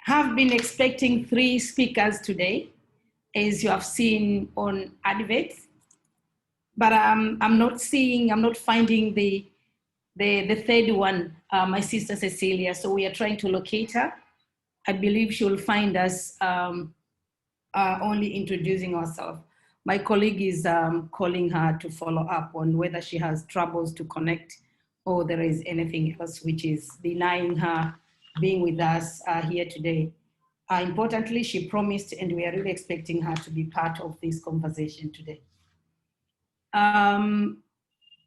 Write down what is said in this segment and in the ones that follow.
have been expecting 3 speakers today, as you have seen on adverts, but I'm not finding the third one, my sister Cecilia. So we are trying to locate her. I believe she will find us only introducing herself. My colleague is calling her to follow up on whether she has troubles to connect or there is anything else which is denying her being with us here today. Importantly, she promised, and we are really expecting her to be part of this conversation today.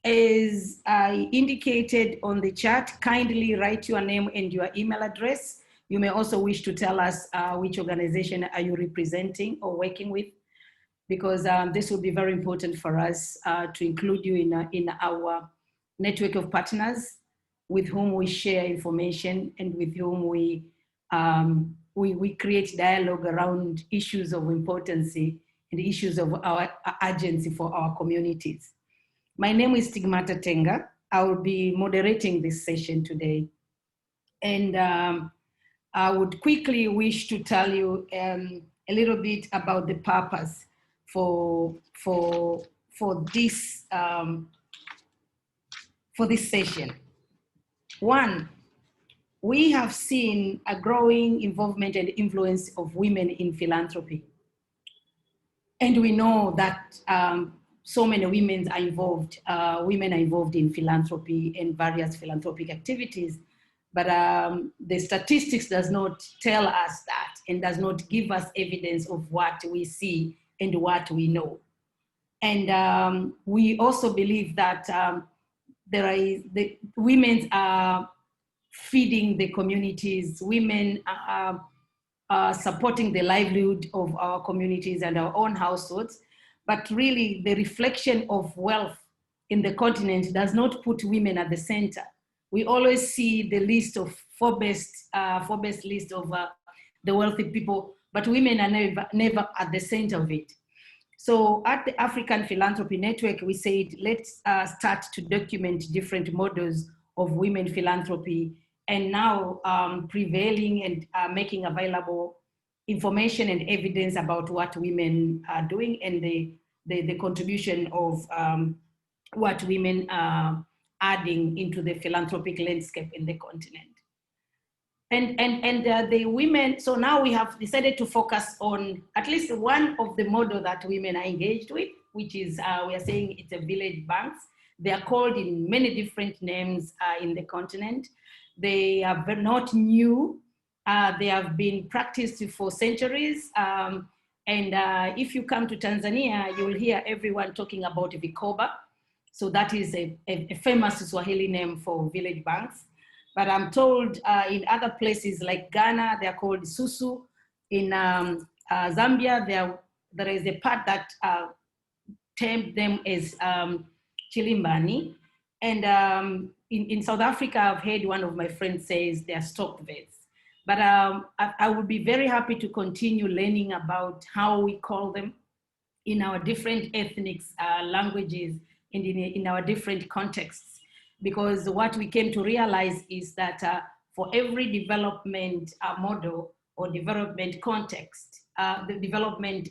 As I indicated on the chat, kindly write your name and your email address. You may also wish to tell us which organization are you representing or working with, because this will be very important for us to include you in our network of partners with whom we share information and with whom we create dialogue around issues of importance and issues of our urgency for our communities. My name is Stigmata Tenga. I will be moderating this session today. And I would quickly wish to tell you a little bit about the purpose for this session. One, we have seen a growing involvement and influence of women in philanthropy. And we know that so many women are involved in philanthropy and various philanthropic activities, but the statistics does not tell us that and does not give us evidence of what we see and what we know. And we also believe that the women are feeding the communities, women are supporting the livelihood of our communities and our own households, but really the reflection of wealth in the continent does not put women at the center. We always see the list of Forbes list of the wealthy people, but women are never at the center of it. So at the African Philanthropy Network, we said, let's start to document different models of women philanthropy, and now prevailing and making available information and evidence about what women are doing and the contribution of what women are adding into the philanthropic landscape in the continent. And the women, so now we have decided to focus on at least one of the model that women are engaged with, which is, we are saying it's a village banks. They are called in many different names in the continent. They are not new. They have been practiced for centuries. And if you come to Tanzania, you will hear everyone talking about Vikoba. So that is a famous Swahili name for village banks. But I'm told in other places like Ghana, they are called Susu. In Zambia, there is a part that termed them as Chilimbani. And in South Africa, I've heard one of my friends says they are Stokvis. But I would be very happy to continue learning about how we call them in our different ethnic languages and in our different contexts. Because what we came to realize is that for every development model or development context, the development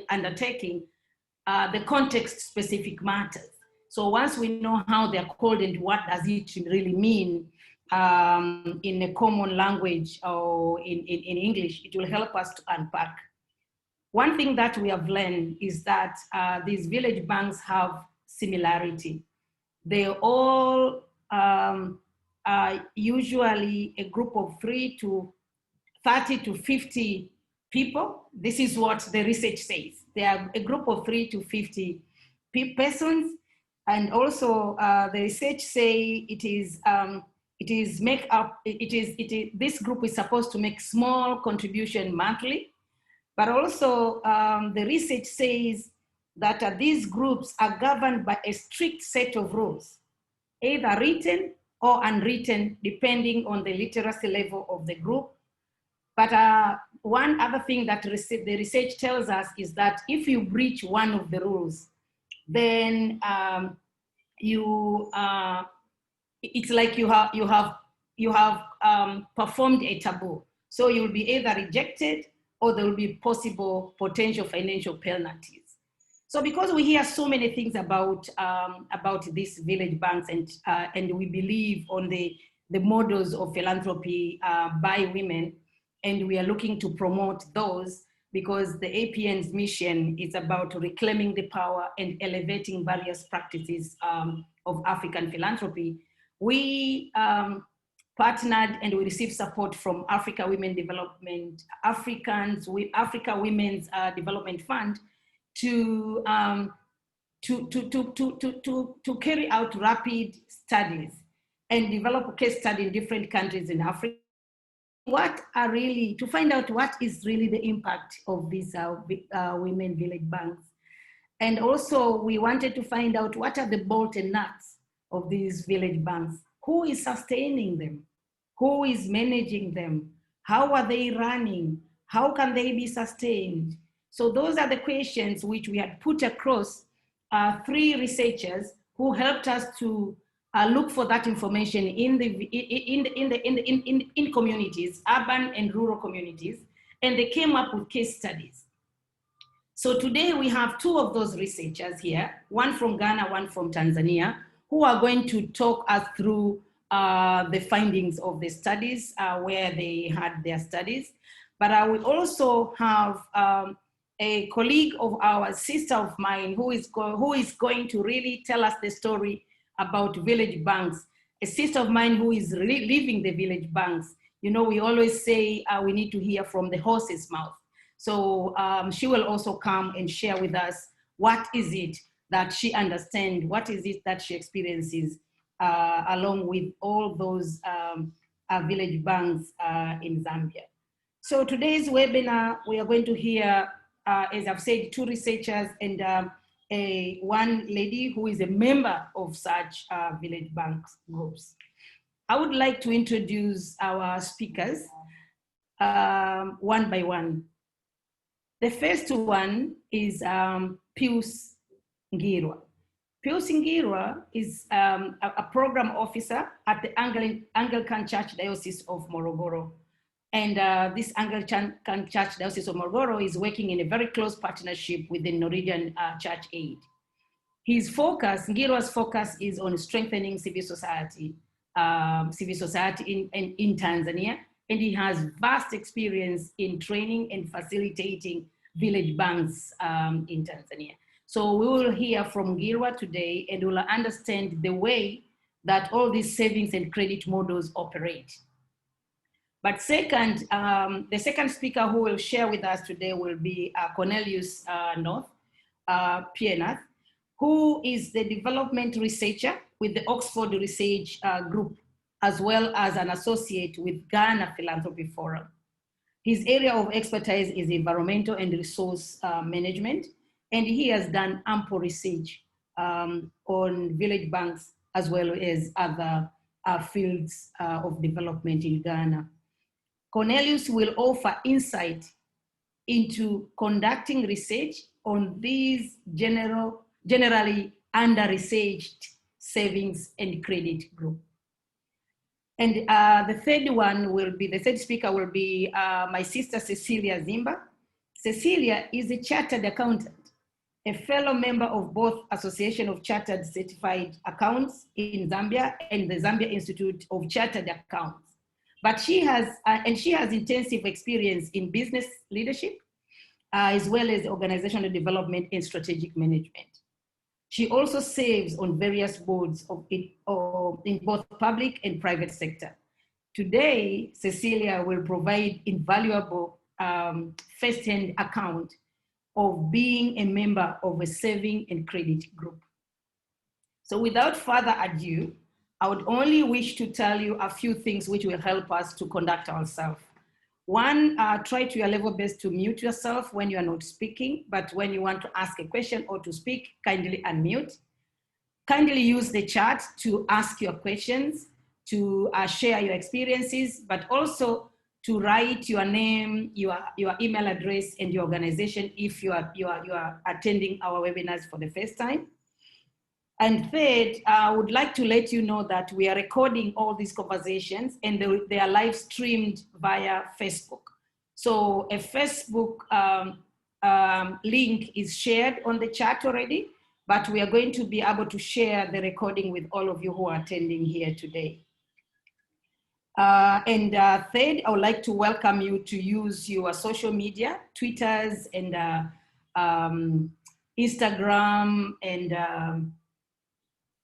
undertaking, the context specific matters. So once we know how they're called and what does it really mean in a common language or in English, it will help us to unpack. One thing that we have learned is that these village banks have similarity. They all are usually a group of 30 to 50 people. This is what the research says. They are a group of 30 to 50 persons. And also the research say this group is supposed to make small contribution monthly. But also the research says that these groups are governed by a strict set of rules, either written or unwritten, depending on the literacy level of the group. But one other thing that the research tells us is that if you breach one of the rules, then it's like you have performed a taboo. So you'll be either rejected or there will be possible potential financial penalties. So because we hear so many things about these village banks, and we believe on the models of philanthropy by women, and we are looking to promote those because the APN's mission is about reclaiming the power and elevating various practices of African philanthropy. We partnered and we received support from Africa Women's Development Fund to carry out rapid studies and develop a case study in different countries in Africa. To find out what is really the impact of these women village banks. And also we wanted to find out what are the bolts and nuts of these village banks. Who is sustaining them? Who is managing them? How are they running? How can they be sustained? So those are the questions which we had put across 3 researchers who helped us to look for that information in communities, urban and rural communities, and they came up with case studies. So today we have 2 of those researchers here, one from Ghana, one from Tanzania, who are going to talk us through the findings of the studies, where they had their studies. But I will also have a colleague of ours, sister of mine, who is going to really tell us the story about village banks. A sister of mine who is really living the village banks. You know, we always say we need to hear from the horse's mouth. So she will also come and share with us what is it that she understands, what is it that she experiences, along with all those village banks in Zambia. So today's webinar, we are going to hear, as I've said, 2 researchers and one lady who is a member of such village banks groups. I would like to introduce our speakers one by one. The first one is Pius Ngirwa. Pius Ngirwa is a program officer at the Anglican Church Diocese of Morogoro. And this Anglican Church Diocese of Morogoro is working in a very close partnership with the Norwegian Church Aid. Ngirwa's focus is on strengthening civil society in Tanzania, and he has vast experience in training and facilitating village banks in Tanzania. So we will hear from Ngirwa today, and we'll understand the way that all these savings and credit models operate. But second, the second speaker who will share with us today will be Cornelius Piernath, who is the development researcher with the Oxford Research Group, as well as an associate with Ghana Philanthropy Forum. His area of expertise is environmental and resource management, and he has done ample research on village banks, as well as other fields of development in Ghana. Cornelius will offer insight into conducting research on these generally under-researched savings and credit group. And the third speaker will be my sister, Cecilia Zimba. Cecilia is a chartered accountant, a fellow member of both Association of Chartered Certified Accountants in Zambia and the Zambia Institute of Chartered Accountants. But she has intensive experience in business leadership, as well as organizational development and strategic management. She also serves on various boards in both public and private sector. Today, Cecilia will provide invaluable first-hand account of being a member of a saving and credit group. So without further ado, I would only wish to tell you a few things which will help us to conduct ourselves. One, try to your level best to mute yourself when you are not speaking, but when you want to ask a question or to speak, kindly unmute. Kindly use the chat to ask your questions, to share your experiences, but also to write your name, your email address, and your organization if you are attending our webinars for the first time. And third, I would like to let you know that we are recording all these conversations and they are live streamed via Facebook. So a Facebook link is shared on the chat already, but we are going to be able to share the recording with all of you who are attending here today. Third, I would like to welcome you to use your social media, Twitters and Instagram and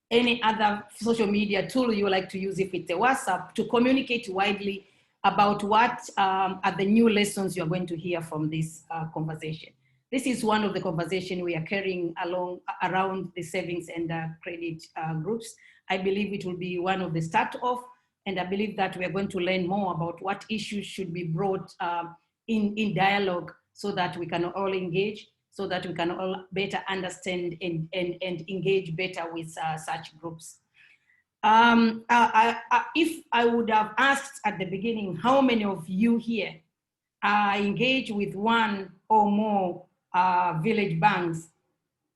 any other social media tool you like to use, if it's a WhatsApp, to communicate widely about what are the new lessons you're going to hear from this conversation. This is one of the conversations we are carrying along around the savings and credit groups. I believe it will be one of the start off, and I believe that we are going to learn more about what issues should be brought in dialogue so that we can all engage, so that we can all better understand and engage better with such groups. If I would have asked at the beginning, how many of you here are engaged with one or more village banks,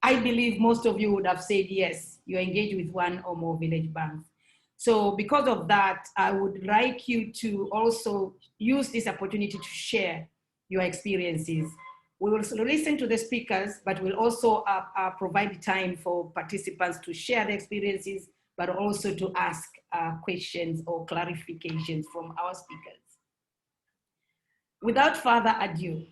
I believe most of you would have said yes, you're engaged with one or more village banks. So because of that, I would like you to also use this opportunity to share your experiences. We will listen to the speakers, but we'll also provide time for participants to share their experiences, but also to ask questions or clarifications from our speakers. Without further ado,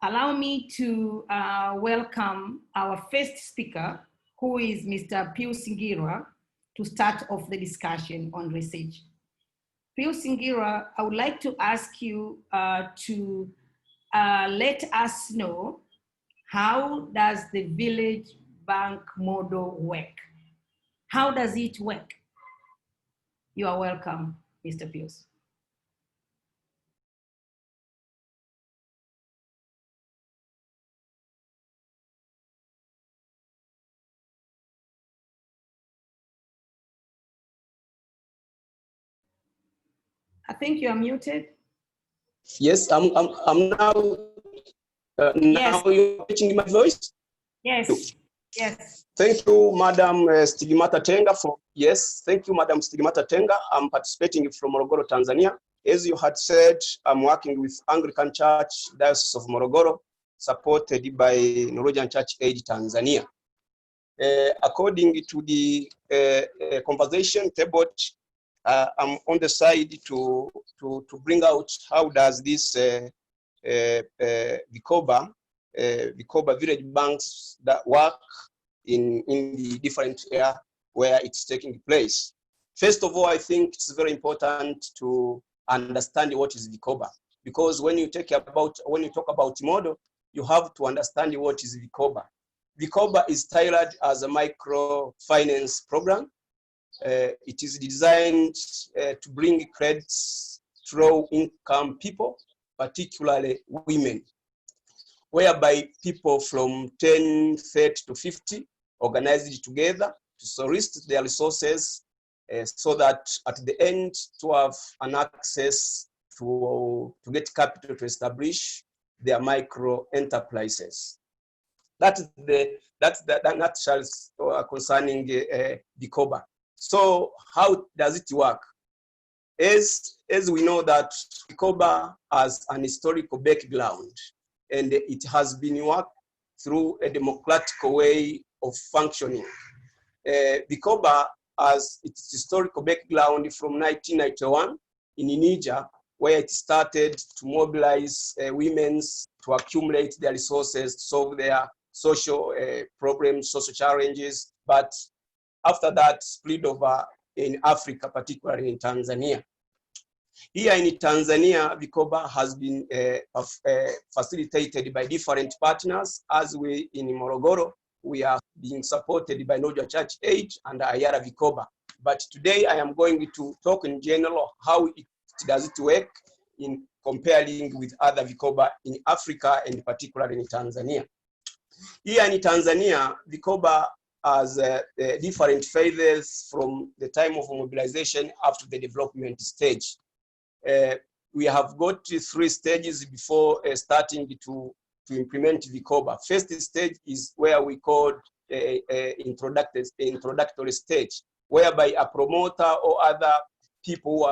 allow me to welcome our first speaker, who is Mr. Pius Ngira, to start off the discussion on research. Pius Ngira, I would like to ask you to let us know, how does the village bank model work? How does it work? You are welcome, Mr. Pius. I think you are muted. Yes, I'm now. Yes. Now you're pitching my voice? Yes, yes. Thank you, Madam Stigmata Tenga. Thank you, Madam Stigmata Tenga. I'm participating from Morogoro, Tanzania. As you had said, I'm working with Anglican Church, Diocese of Morogoro, supported by Norwegian Church Aid Tanzania. According to the conversation table, I'm on the side to bring out how does this Vikoba village banks that work in the different area where it's taking place. First of all, I think it's very important to understand what is Vikoba, because when you talk about model, you have to understand what is Vikoba. Vikoba is tailored as a microfinance program. It is designed to bring credits to low-income people, particularly women, whereby people from 10, 30 to 50 organized together to solicit their resources so that at the end to have an access to get capital to establish their micro enterprises. That's the nutshell concerning Vikoba. So how does it work? As we know that Vikoba has an historical background, and it has been worked through a democratic way of functioning. Vikoba has its historical background from 1991 in Niger, where it started to mobilize women to accumulate their resources to solve their social problems, social challenges. But after that, spread over in Africa, particularly in Tanzania. Here in Tanzania, Vikoba has been facilitated by different partners. As we in Morogoro, we are being supported by Norwegian Church Aid and Ayara Vikoba. But today I am going to talk in general how does it work in comparing with other Vikoba in Africa and particularly in Tanzania. Here in Tanzania, Vikoba has different phases from the time of mobilization up to the development stage. We have got 3 stages before starting to implement Vikoba. First stage is where we call introductory stage, whereby a promoter or other people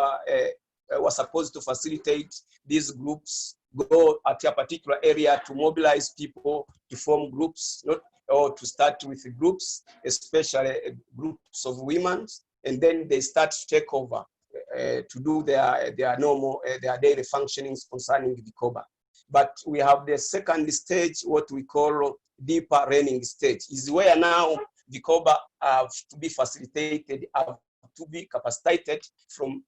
who were supposed to facilitate these groups go at a particular area to mobilize people to form groups, or to start with groups, especially groups of women, and then they start to take over to do their normal, their daily functionings concerning Vikoba. But we have the second stage, what we call deeper learning stage, is where now Vikoba have to be facilitated, have to be capacitated from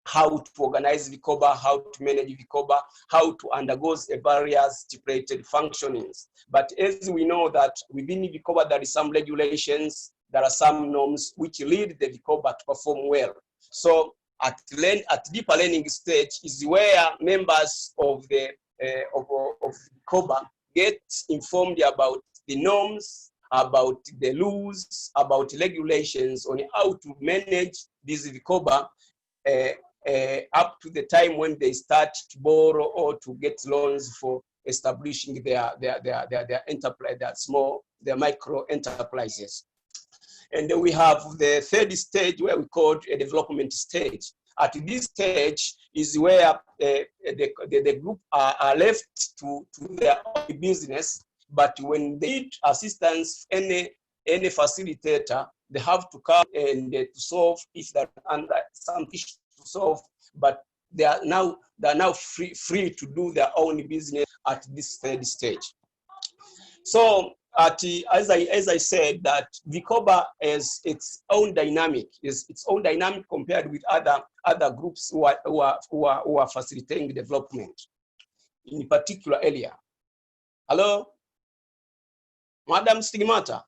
how to organize Vikoba, how to manage Vikoba, how to undergo various stipulated functionings. But as we know that within Vikoba, there is some regulations, there are some norms which lead the Vikoba to perform well. So at deeper learning stage is where members of the of Vikoba get informed about the norms, about the rules, about regulations on how to manage this Vikoba up to the time when they start to borrow or to get loans for establishing their enterprise, their micro enterprises. And then we have the third stage, where we call a development stage. At this stage is where the group are left to their own business, but when they need assistance, any facilitator, they have to come and to solve if they're under some issue to solve, but they are now free to do their own business at this third stage. So as I said, that Vikoba has its own dynamic, compared with other groups who are facilitating development in particular area. Hello, Madam Stigmata.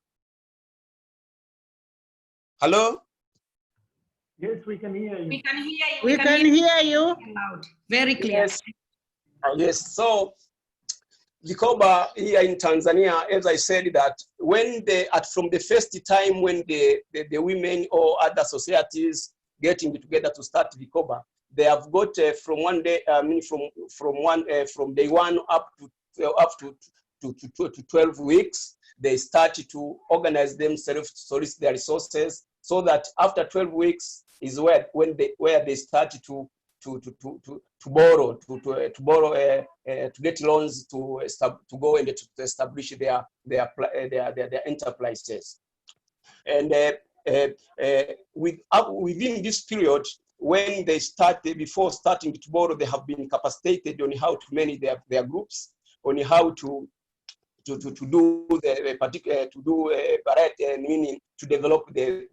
Hello. Yes, we can hear you. We can hear you. We can hear you. Loud. Very clear. Yes. Yes. So Vikoba here in Tanzania, as I said, that when from the first time when the women or other societies getting together to start Vikoba, they have got from one day, from day one up to 12 weeks, they start to organize themselves, solicit their resources, so that after 12 weeks is where they start to borrow, to get loans to go and to establish their enterprises. And within this period, when they before starting to borrow, they have been capacitated on how to manage their groups, on how to do the particular, to do variety, meaning to develop the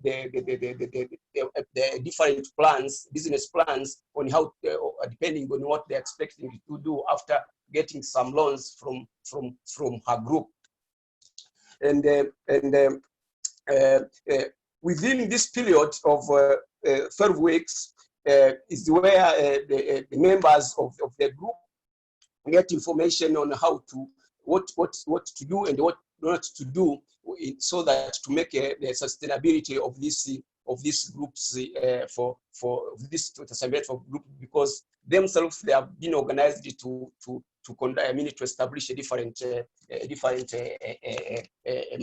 different plans, business plans, on how depending on what they're expecting to do after getting some loans from her group. And within this period of 12 weeks is where the members of the group get information on how to what to do and what not to do, so that to make the sustainability of these groups for this for group, because themselves they have been organized to establish a different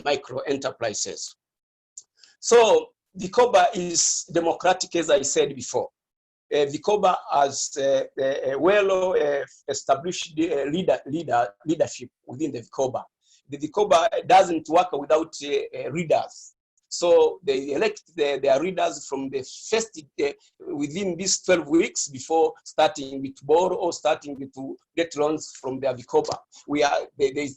micro enterprises. So Vikoba is democratic, as I said before. Vikoba has a well-established leadership within the Vikoba. The Vikoba doesn't work without leaders. So they elect their leaders from the first, within these 12 weeks before starting with borrow or starting to get loans from their Vikoba. They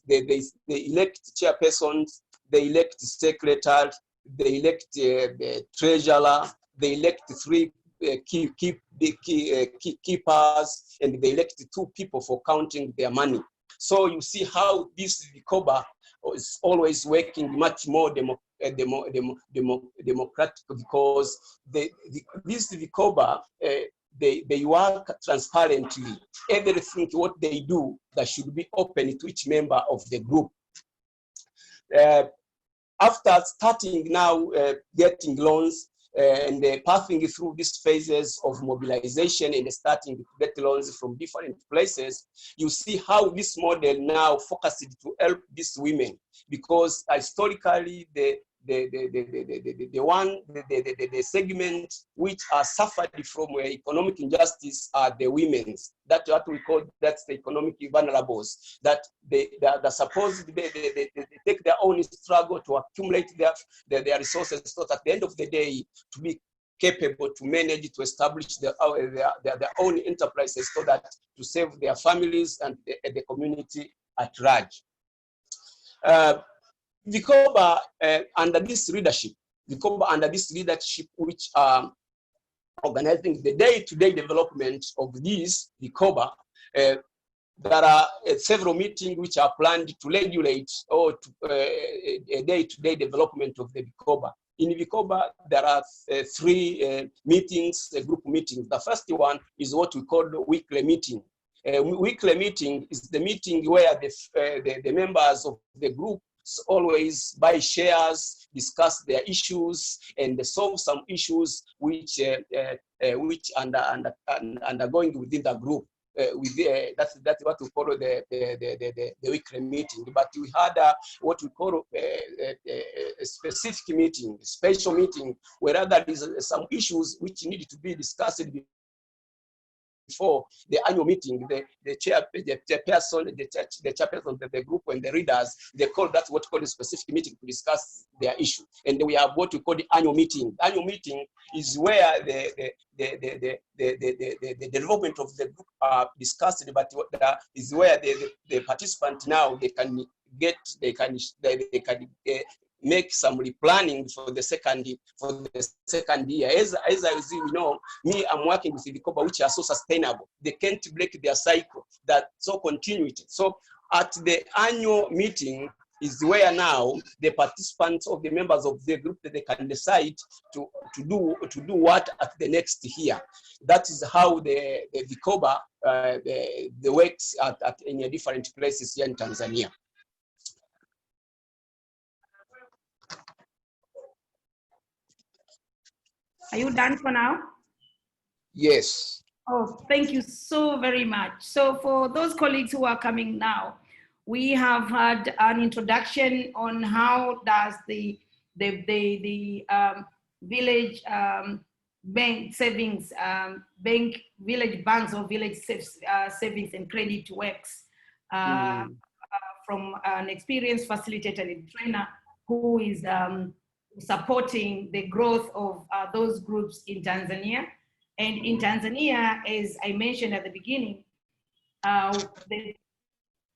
elect chairpersons, they elect secretary, they elect the treasurer, they elect 3 keepers, and they elect 2 people for counting their money. So you see how this Vikoba is always working much more democratic, because this Vikoba, they work transparently. Everything what they do, that should be open to each member of the group. After starting now getting loans, and passing through these phases of mobilization and starting to get loans from different places, you see how this model now focused to help these women, because historically the segment which are suffered from economic injustice are the women's. That's what we call, that's the economic vulnerables, that they supposed they take their own struggle to accumulate their resources, so at the end of the day to be capable to manage to establish their own enterprises, so that to save their families and the community at large. Vikoba under this leadership, which organizing the day-to-day development of these Vikoba, there are several meetings which are planned to regulate or to a day-to-day development of the Vikoba. In Vikoba, there are three meetings, group meetings. The first one is what we call the weekly meeting. Weekly meeting is the meeting where the members of the group always buy shares, discuss their issues, and solve some issues which undergoing within the group. That's what we call the weekly meeting. But we had what we call a specific meeting, special meeting, where there is some issues which need to be discussed before the annual meeting. The chairperson of the group and the readers, they call that what called a specific meeting to discuss their issue. And we have what we call the annual meeting. The annual meeting is where the development of the group are discussed, but is where the participant now they can make some replanning for the second year. As you know, me, I'm working with Vikoba, which are so sustainable. They can't break their cycle. That's so continuity. So at the annual meeting is where now the participants of the members of the group, that they can decide to do what at the next year. That is how the Vikoba the works at in different places here in Tanzania. Are you done for now? Yes. Oh, thank you so very much. So for those colleagues who are coming now, we have had an introduction on how does the village bank savings, village banks or village savings and credit works from an experienced facilitator and trainer who is supporting the growth of those groups in Tanzania. And in Tanzania, as I mentioned at the beginning, the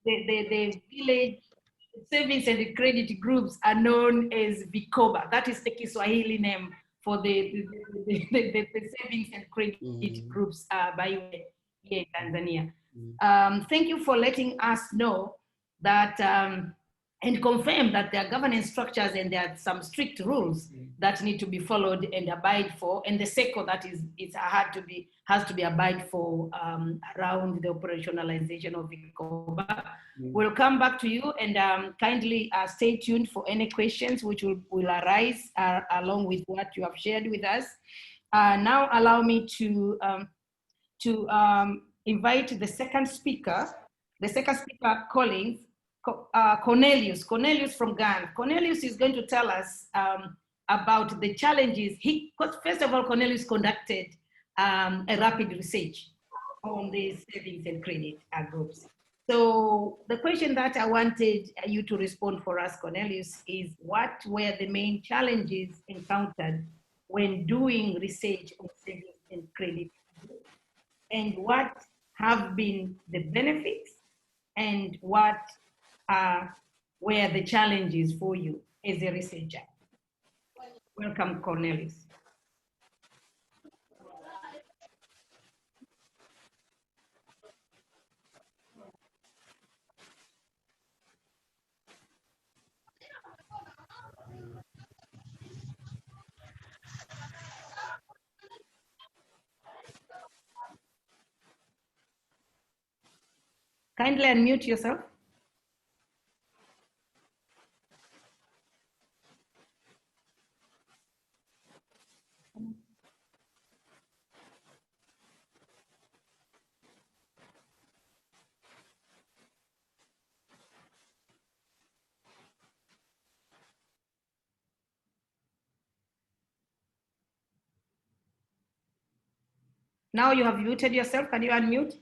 village savings and the credit groups are known as Vikoba. That is the Kiswahili name for the savings and credit groups by way here in Tanzania. Thank you for letting us know that and confirm that there are governance structures and there are some strict rules that need to be followed and abide for, and the cycle that has to be abide for around the operationalization of Vikoba. We'll come back to you, and kindly stay tuned for any questions which will arise along with what you have shared with us. Now allow me to invite the second speaker, Collins. Cornelius from Ghana. Cornelius is going to tell us about the challenges. First of all, Cornelius conducted a rapid research on the savings and credit groups. So the question that I wanted you to respond for us, Cornelius, is what were the main challenges encountered when doing research on savings and credit groups? And what have been the benefits, and what were the challenges for you as a researcher? Welcome, Cornelius. Kindly unmute yourself. Now you have muted yourself. Can you unmute?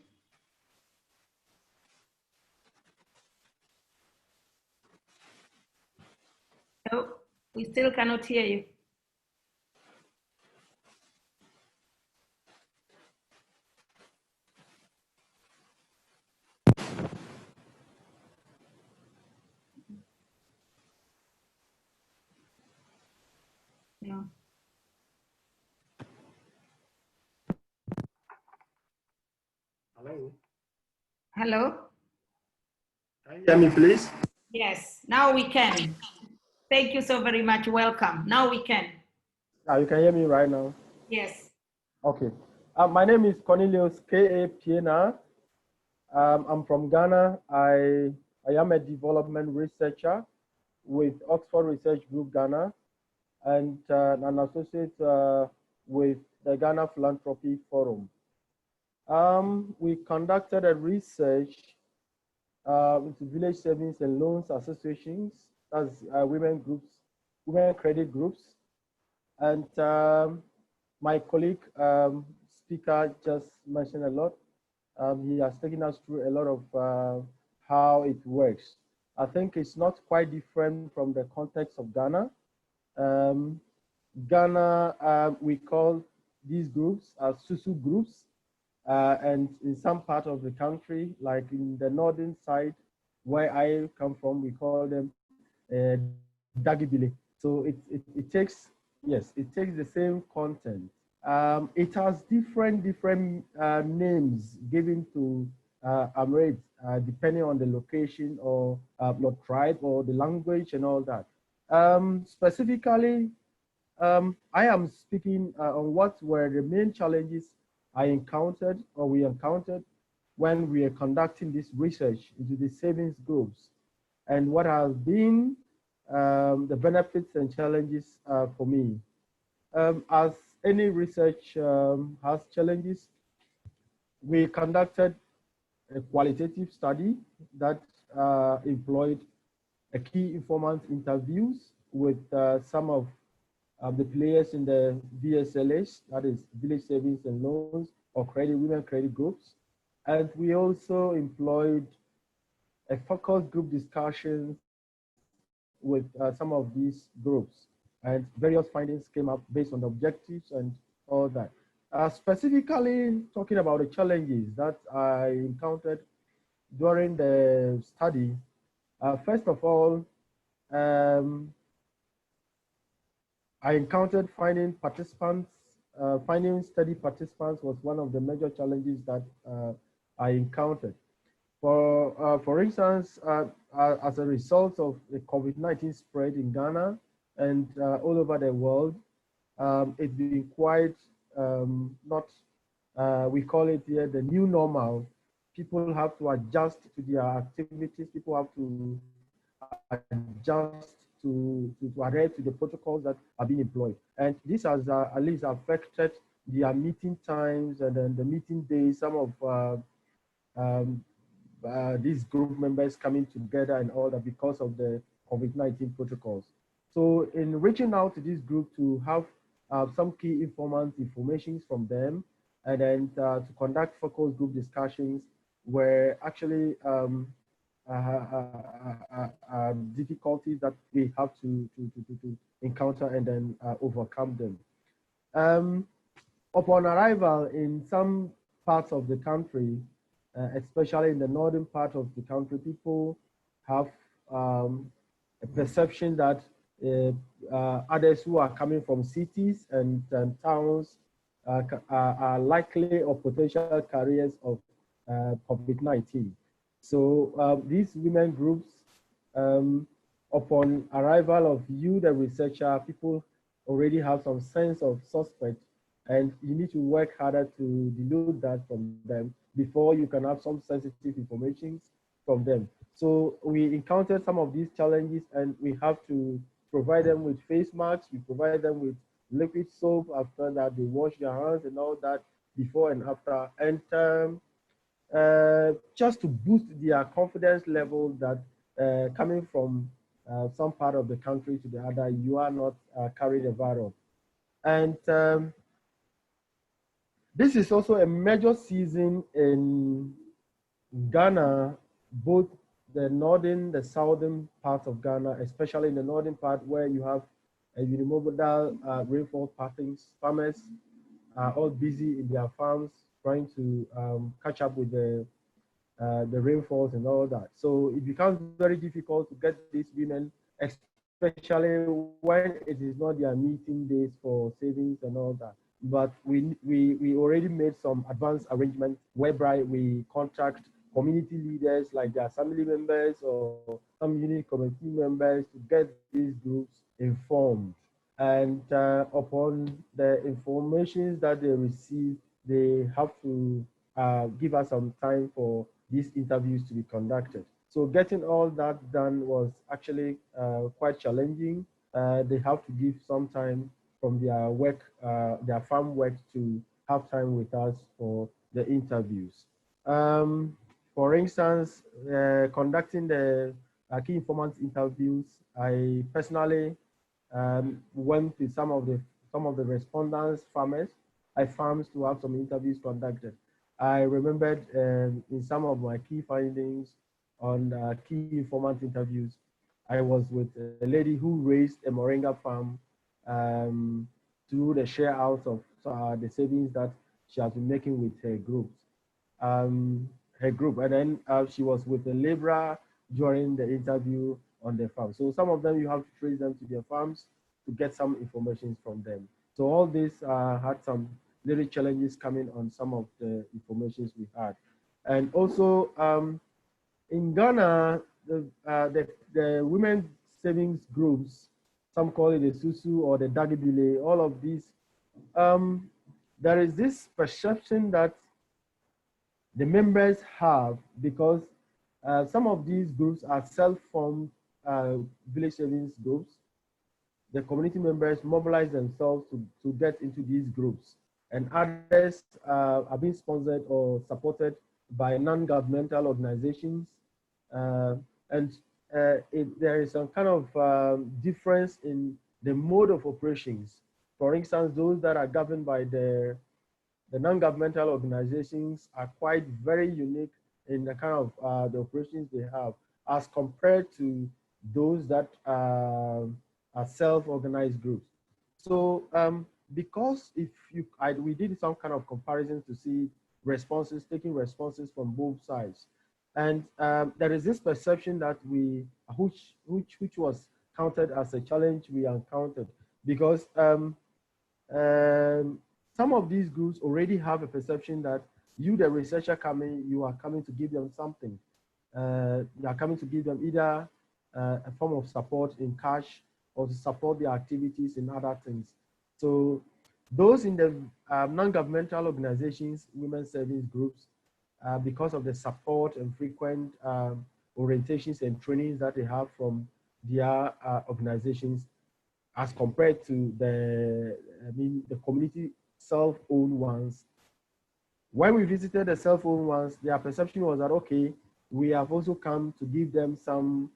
No, we still cannot hear you. No. Hello. Hello? Can you hear me, please? Yes, now we can. Thank you so very much. Welcome. Now we can. You can hear me right now. Yes. Okay. My name is Cornelius K.A. Piena. I'm from Ghana. I am a development researcher with Oxford Research Group Ghana and an associate with the Ghana Philanthropy Forum. We conducted a research into village savings and loans associations, that's women groups, women credit groups. And my colleague speaker just mentioned a lot. He has taken us through a lot of how it works. I think it's not quite different from the context of Ghana. Ghana, we call these groups as Susu groups. And in some part of the country, like in the northern side, where I come from, we call them Dagibile. So it takes, yes, it takes the same content. It has different names given to AMRED, depending on the location or not tribe or the language and all that. Specifically, I am speaking on what were the main challenges I encountered or we encountered when we are conducting this research into the savings groups and what has been the benefits and challenges for me. As any research has challenges, we conducted a qualitative study that employed a key informant interviews with some of the players in the VSLAs, that is Village Savings and Loans or women credit groups. And we also employed a focus group discussions with some of these groups, and various findings came up based on the objectives and all that. Specifically talking about the challenges that I encountered during the study, first of all, I encountered finding study participants was one of the major challenges that I encountered. For instance, as a result of the COVID-19 spread in Ghana and all over the world, it's been quite we call it here the new normal. People have to adjust to their activities. People have to adjust to adhere to the protocols that are being employed. And this has at least affected their meeting times and then the meeting days. Some of these group members coming together and all that because of the COVID-19 protocols. So in reaching out to this group to have some key informations from them, and then to conduct focus group discussions were actually difficulties that we have to encounter and then overcome them. Upon arrival in some parts of the country, especially in the northern part of the country, people have a perception that others who are coming from cities and towns are likely or potential carriers of COVID-19. So these women groups, upon arrival of you, the researcher, people already have some sense of suspect, and you need to work harder to delude that from them before you can have some sensitive information from them. So we encountered some of these challenges, and we have to provide them with face masks. We provide them with liquid soap. After that, they wash their hands and all that before and after. And just to boost their confidence level that coming from some part of the country to the other, you are not carrying the virus. And This is also a major season in Ghana, both the northern, the southern parts of Ghana, especially in the northern part where you have a unimodal rainfall patterns. Farmers are all busy in their farms trying to catch up with the rainfalls and all that. So it becomes very difficult to get these women, especially when it is not their meeting days for savings and all that. But we already made some advanced arrangements whereby we contact community leaders like their family members or some unit committee members to get these groups informed. And upon the information that they receive, they have to give us some time for these interviews to be conducted. So getting all that done was actually quite challenging. They have to give some time from their work, their farm work, to have time with us for the interviews. For instance, conducting the key informant interviews, I personally went to some of the respondents, farmers, farms to have some interviews conducted. I remembered in some of my key findings on key informant interviews, I was with a lady who raised a moringa farm through the share out of the savings that she has been making with her group. And then she was with a laborer during the interview on the farm. So some of them you have to trace them to their farms to get some information from them. So all this had some little challenges coming on some of the informations we had. And also in Ghana, the women savings groups, some call it the Susu or the Dagibile, all of these, there is this perception that the members have, because some of these groups are self-formed village savings groups. The community members mobilize themselves to get into these groups, and others are being sponsored or supported by non-governmental organizations. There is some kind of difference in the mode of operations. For instance, those that are governed by the non-governmental organizations are quite very unique in the kind of the operations they have as compared to those that are self-organized groups. So because we did some kind of comparisons to see taking responses from both sides. And there is this perception that which was counted as a challenge we encountered, because some of these groups already have a perception that you, the researcher coming, you are coming to give them something. You are coming to give them either a form of support in cash or to support their activities in other things. So those in the non-governmental organizations, women's service groups, because of the support and frequent orientations and trainings that they have from their organizations, as compared to the community self-owned ones. When we visited the self-owned ones, their perception was that, okay, we have also come to give them some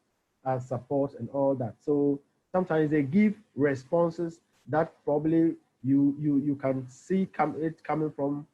support and all that. So sometimes they give responses that probably you can see it coming from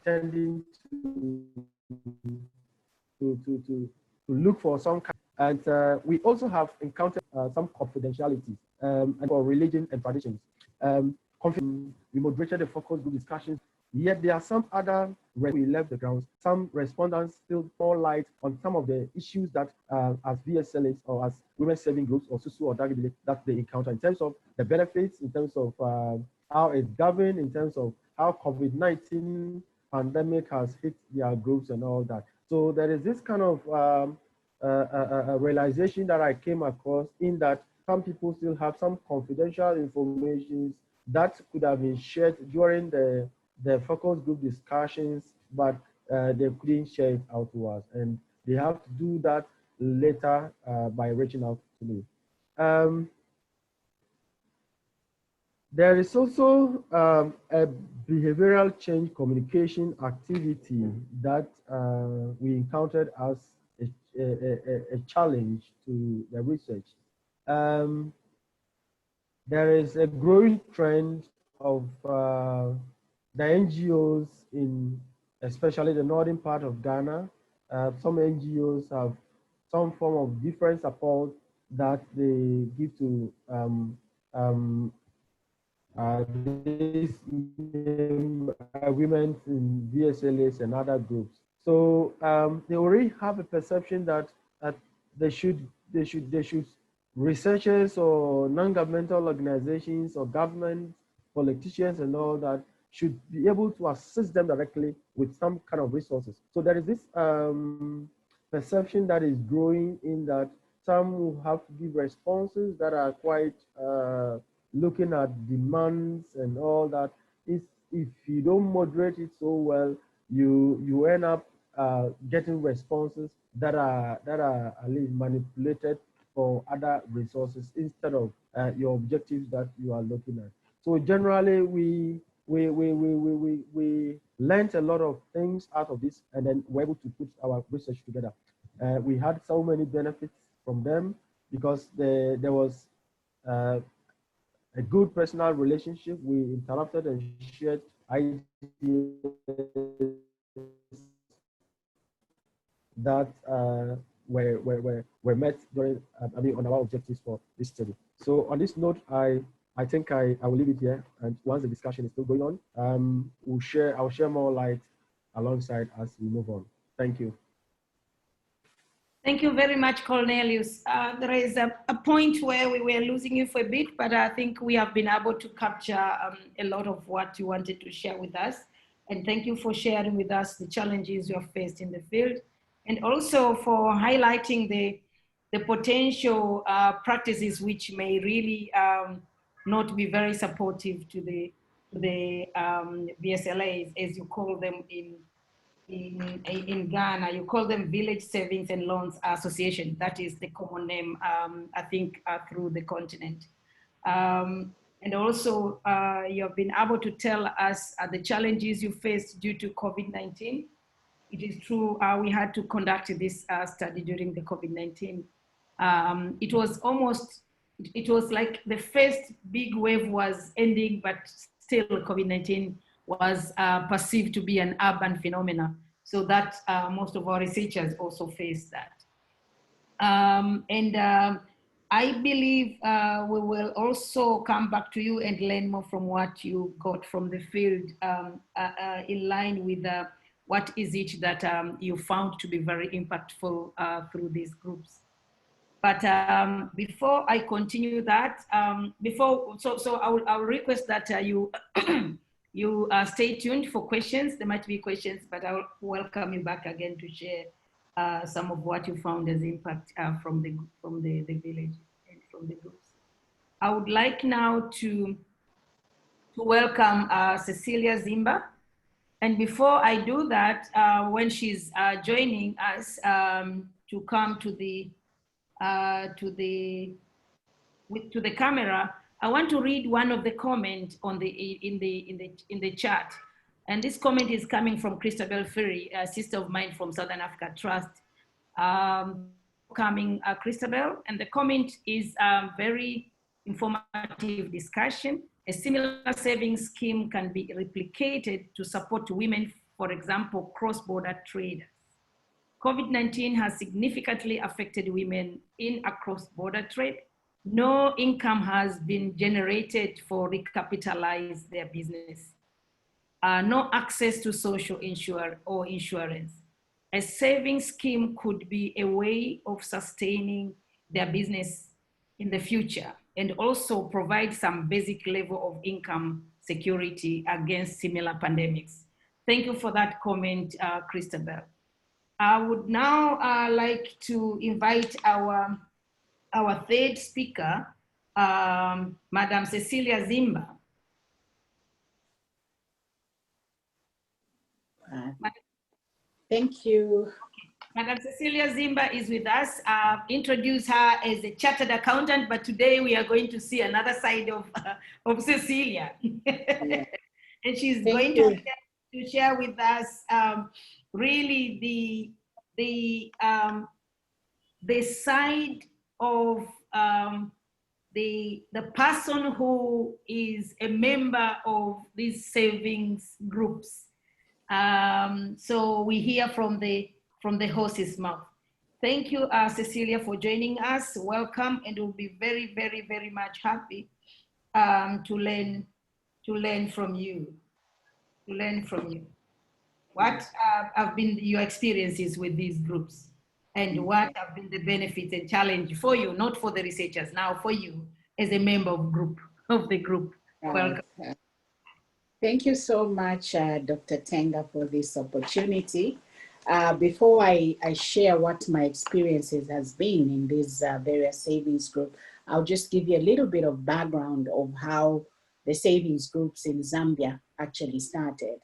tending to look for some kind. And we also have encountered some confidentiality and for religion and traditions. We moderated the focus group discussions. Yet there are some other, we left the grounds, some respondents still pour light on some of the issues that as VSLAs or as women serving groups or SUSU or Dagibile that they encounter in terms of the benefits, in terms of how it's governed, in terms of how COVID-19 pandemic has hit their groups and all that. So there is this kind of realization that I came across in that some people still have some confidential information that could have been shared during the focus group discussions, but they couldn't share it out to us. And they have to do that later by reaching out to me. There is also a behavioral change communication activity that we encountered as a challenge to the research. There is a growing trend of the NGOs in especially the northern part of Ghana. Some NGOs have some form of different support that they give to these women in VSLAs and other groups. So they already have a perception that researchers or non-governmental organizations or government politicians and all that should be able to assist them directly with some kind of resources. So there is this perception that is growing in that some will have to give responses that are quite looking at demands and all that. If you don't moderate it so well, you end up getting responses that are at least manipulated for other resources instead of your objectives that you are looking at. So generally, we learned a lot of things out of this, and then we're able to put our research together. We had so many benefits from them because there was a good personal relationship. We interacted and shared ideas that were met during, on our objectives for this study. So on this note, I think I will leave it here. And once the discussion is still going on, I'll share more light alongside as we move on. Thank you. Thank you very much, Cornelius. There is a point where we were losing you for a bit, but I think we have been able to capture a lot of what you wanted to share with us. And thank you for sharing with us the challenges you have faced in the field, and also for highlighting the potential practices which may really not be very supportive to the VSLAs, as you call them in Ghana. You call them Village Savings and Loans Association. That is the common name, I think, through the continent. And also, you have been able to tell us the challenges you faced due to COVID-19. It is true, we had to conduct this study during the COVID-19. It was like the first big wave was ending, but still COVID-19 was perceived to be an urban phenomenon. So that most of our researchers also faced that. I believe we will also come back to you and learn more from what you got from the field in line with what is it that you found to be very impactful through these groups. But before I continue that, I'll request that you you stay tuned for questions. There might be questions, but I'll welcome you back again to share some of what you found as impact from the village and from the groups. I would like now to welcome Cecilia Zimba. And before I do that, when she's joining us to come to the camera, I want to read one of the comments on in the chat, and this comment is coming from Christabel Ferry, a sister of mine from Southern Africa Trust. Christabel, and the comment is very informative discussion. A similar savings scheme can be replicated to support women, for example, cross-border traders. COVID-19 has significantly affected women in a cross-border trade. No income has been generated for recapitalize their business. No access to social insurance. A savings scheme could be a way of sustaining their business in the future and also provide some basic level of income security against similar pandemics. Thank you for that comment, Christabel. I would now like to invite our third speaker, Madam Cecilia Zimba. Thank you. Madam Cecilia Zimba is with us. Introduce her as a chartered accountant, but today we are going to see another side of Cecilia. Yeah. And she's Thank going you. to share with us really the side of the person who is a member of these savings groups. So we hear from the horse's mouth. Thank you, Cecilia, for joining us. Welcome, and we'll be very, very, very much happy to learn from you. What have been your experiences with these groups, and what have been the benefits and challenge for you, not for the researchers, now for you as a member of the group. Welcome. Thank you so much, Dr. Tenga, for this opportunity. Before I share what my experiences has been in these various savings groups, I'll just give you a little bit of background of how the savings groups in Zambia actually started.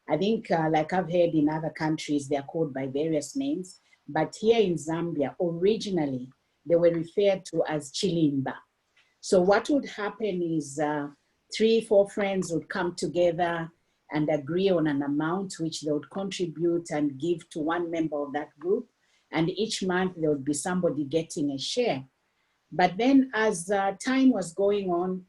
I think, like I've heard in other countries, they're called by various names, but here in Zambia, originally, they were referred to as Chilimba. So what would happen is 3-4 friends would come together and agree on an amount which they would contribute and give to one member of that group. And each month there would be somebody getting a share. But then as time was going on,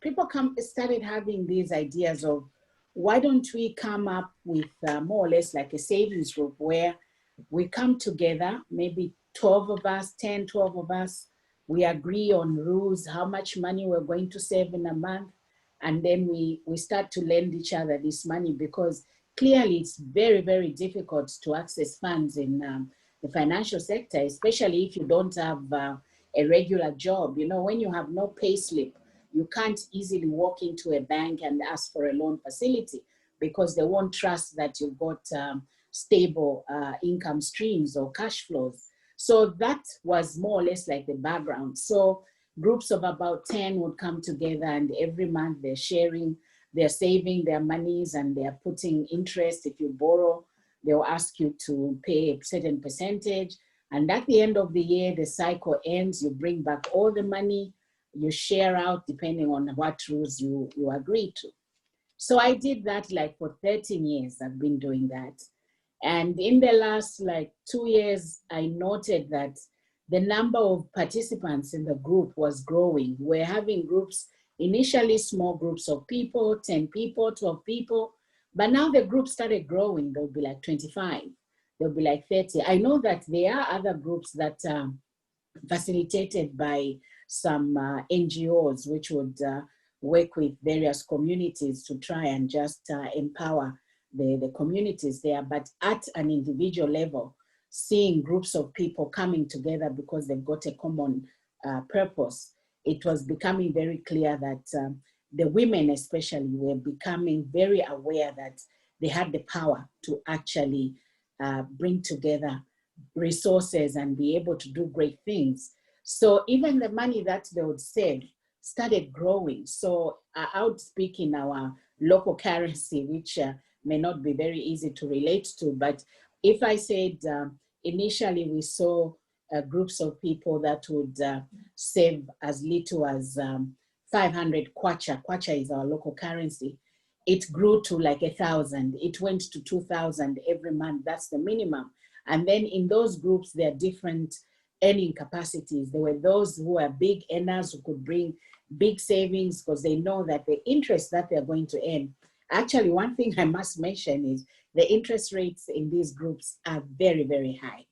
people started having these ideas of, why don't we come up with more or less like a savings group where we come together, maybe 12 of us, 10, 12 of us, we agree on rules, how much money we're going to save in a month, and then we start to lend each other this money, because clearly it's very, very difficult to access funds in the financial sector, especially if you don't have a regular job. You know, when you have no pay slip, you can't easily walk into a bank and ask for a loan facility, because they won't trust that you've got stable income streams or cash flows. So that was more or less like the background. So groups of about 10 would come together, and every month they're sharing, they're saving their monies, and they're putting interest. If you borrow, they'll ask you to pay a certain percentage. And at the end of the year, the cycle ends, you bring back all the money, you share out depending on what rules you agree to. So I did that like for 13 years, I've been doing that. And in the last like 2 years, I noted that the number of participants in the group was growing. We're having groups, initially small groups of people, 10 people, 12 people, but now the group started growing. There'll be like 25, there'll be like 30. I know that there are other groups that are facilitated by some NGOs, which would work with various communities to try and just empower the communities there. But at an individual level, seeing groups of people coming together because they've got a common purpose, it was becoming very clear that the women especially were becoming very aware that they had the power to actually bring together resources and be able to do great things. So even the money that they would save started growing. So I would speak in our local currency, which may not be very easy to relate to, but if I said initially we saw groups of people that would save as little as 500 kwacha. Kwacha is our local currency. It grew to like 1,000. It went to 2,000 every month. That's the minimum. And then in those groups, there are different earning capacities. There were those who are big earners who could bring big savings because they know that the interest that they're going to earn. Actually, one thing I must mention is the interest rates in these groups are very, very high,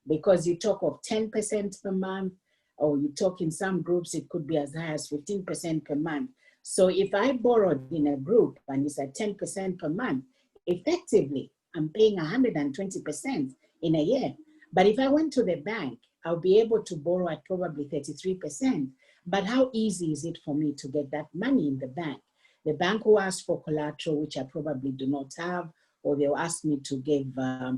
because you talk of 10% per month, or you talk in some groups, it could be as high as 15% per month. So if I borrowed in a group and it's at 10% per month, effectively, I'm paying 120% in a year. But if I went to the bank, I'll be able to borrow at probably 33%. But how easy is it for me to get that money in the bank? The bank will ask for collateral, which I probably do not have, or they'll ask me to give a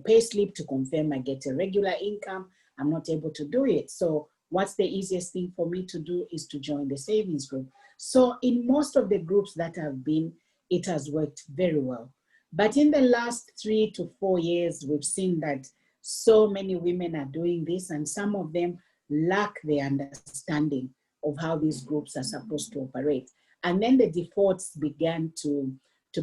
pay slip to confirm I get a regular income. I'm not able to do it. So what's the easiest thing for me to do is to join the savings group. So in most of the groups that I've been, it has worked very well. But in the last 3 to 4 years, we've seen that so many women are doing this, and some of them lack the understanding of how these groups are supposed to operate. And then the defaults began to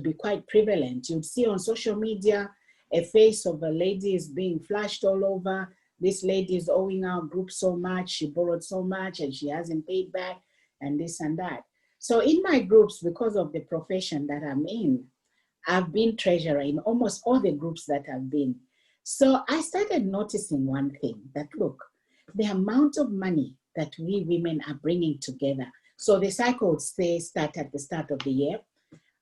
be quite prevalent. You'd see on social media, a face of a lady is being flashed all over. This lady is owing our group so much, she borrowed so much and she hasn't paid back, and this and that. So in my groups, because of the profession that I'm in, I've been treasurer in almost all the groups that I've been. So I started noticing one thing, that look, the amount of money that we women are bringing together. So the cycle would start at the start of the year.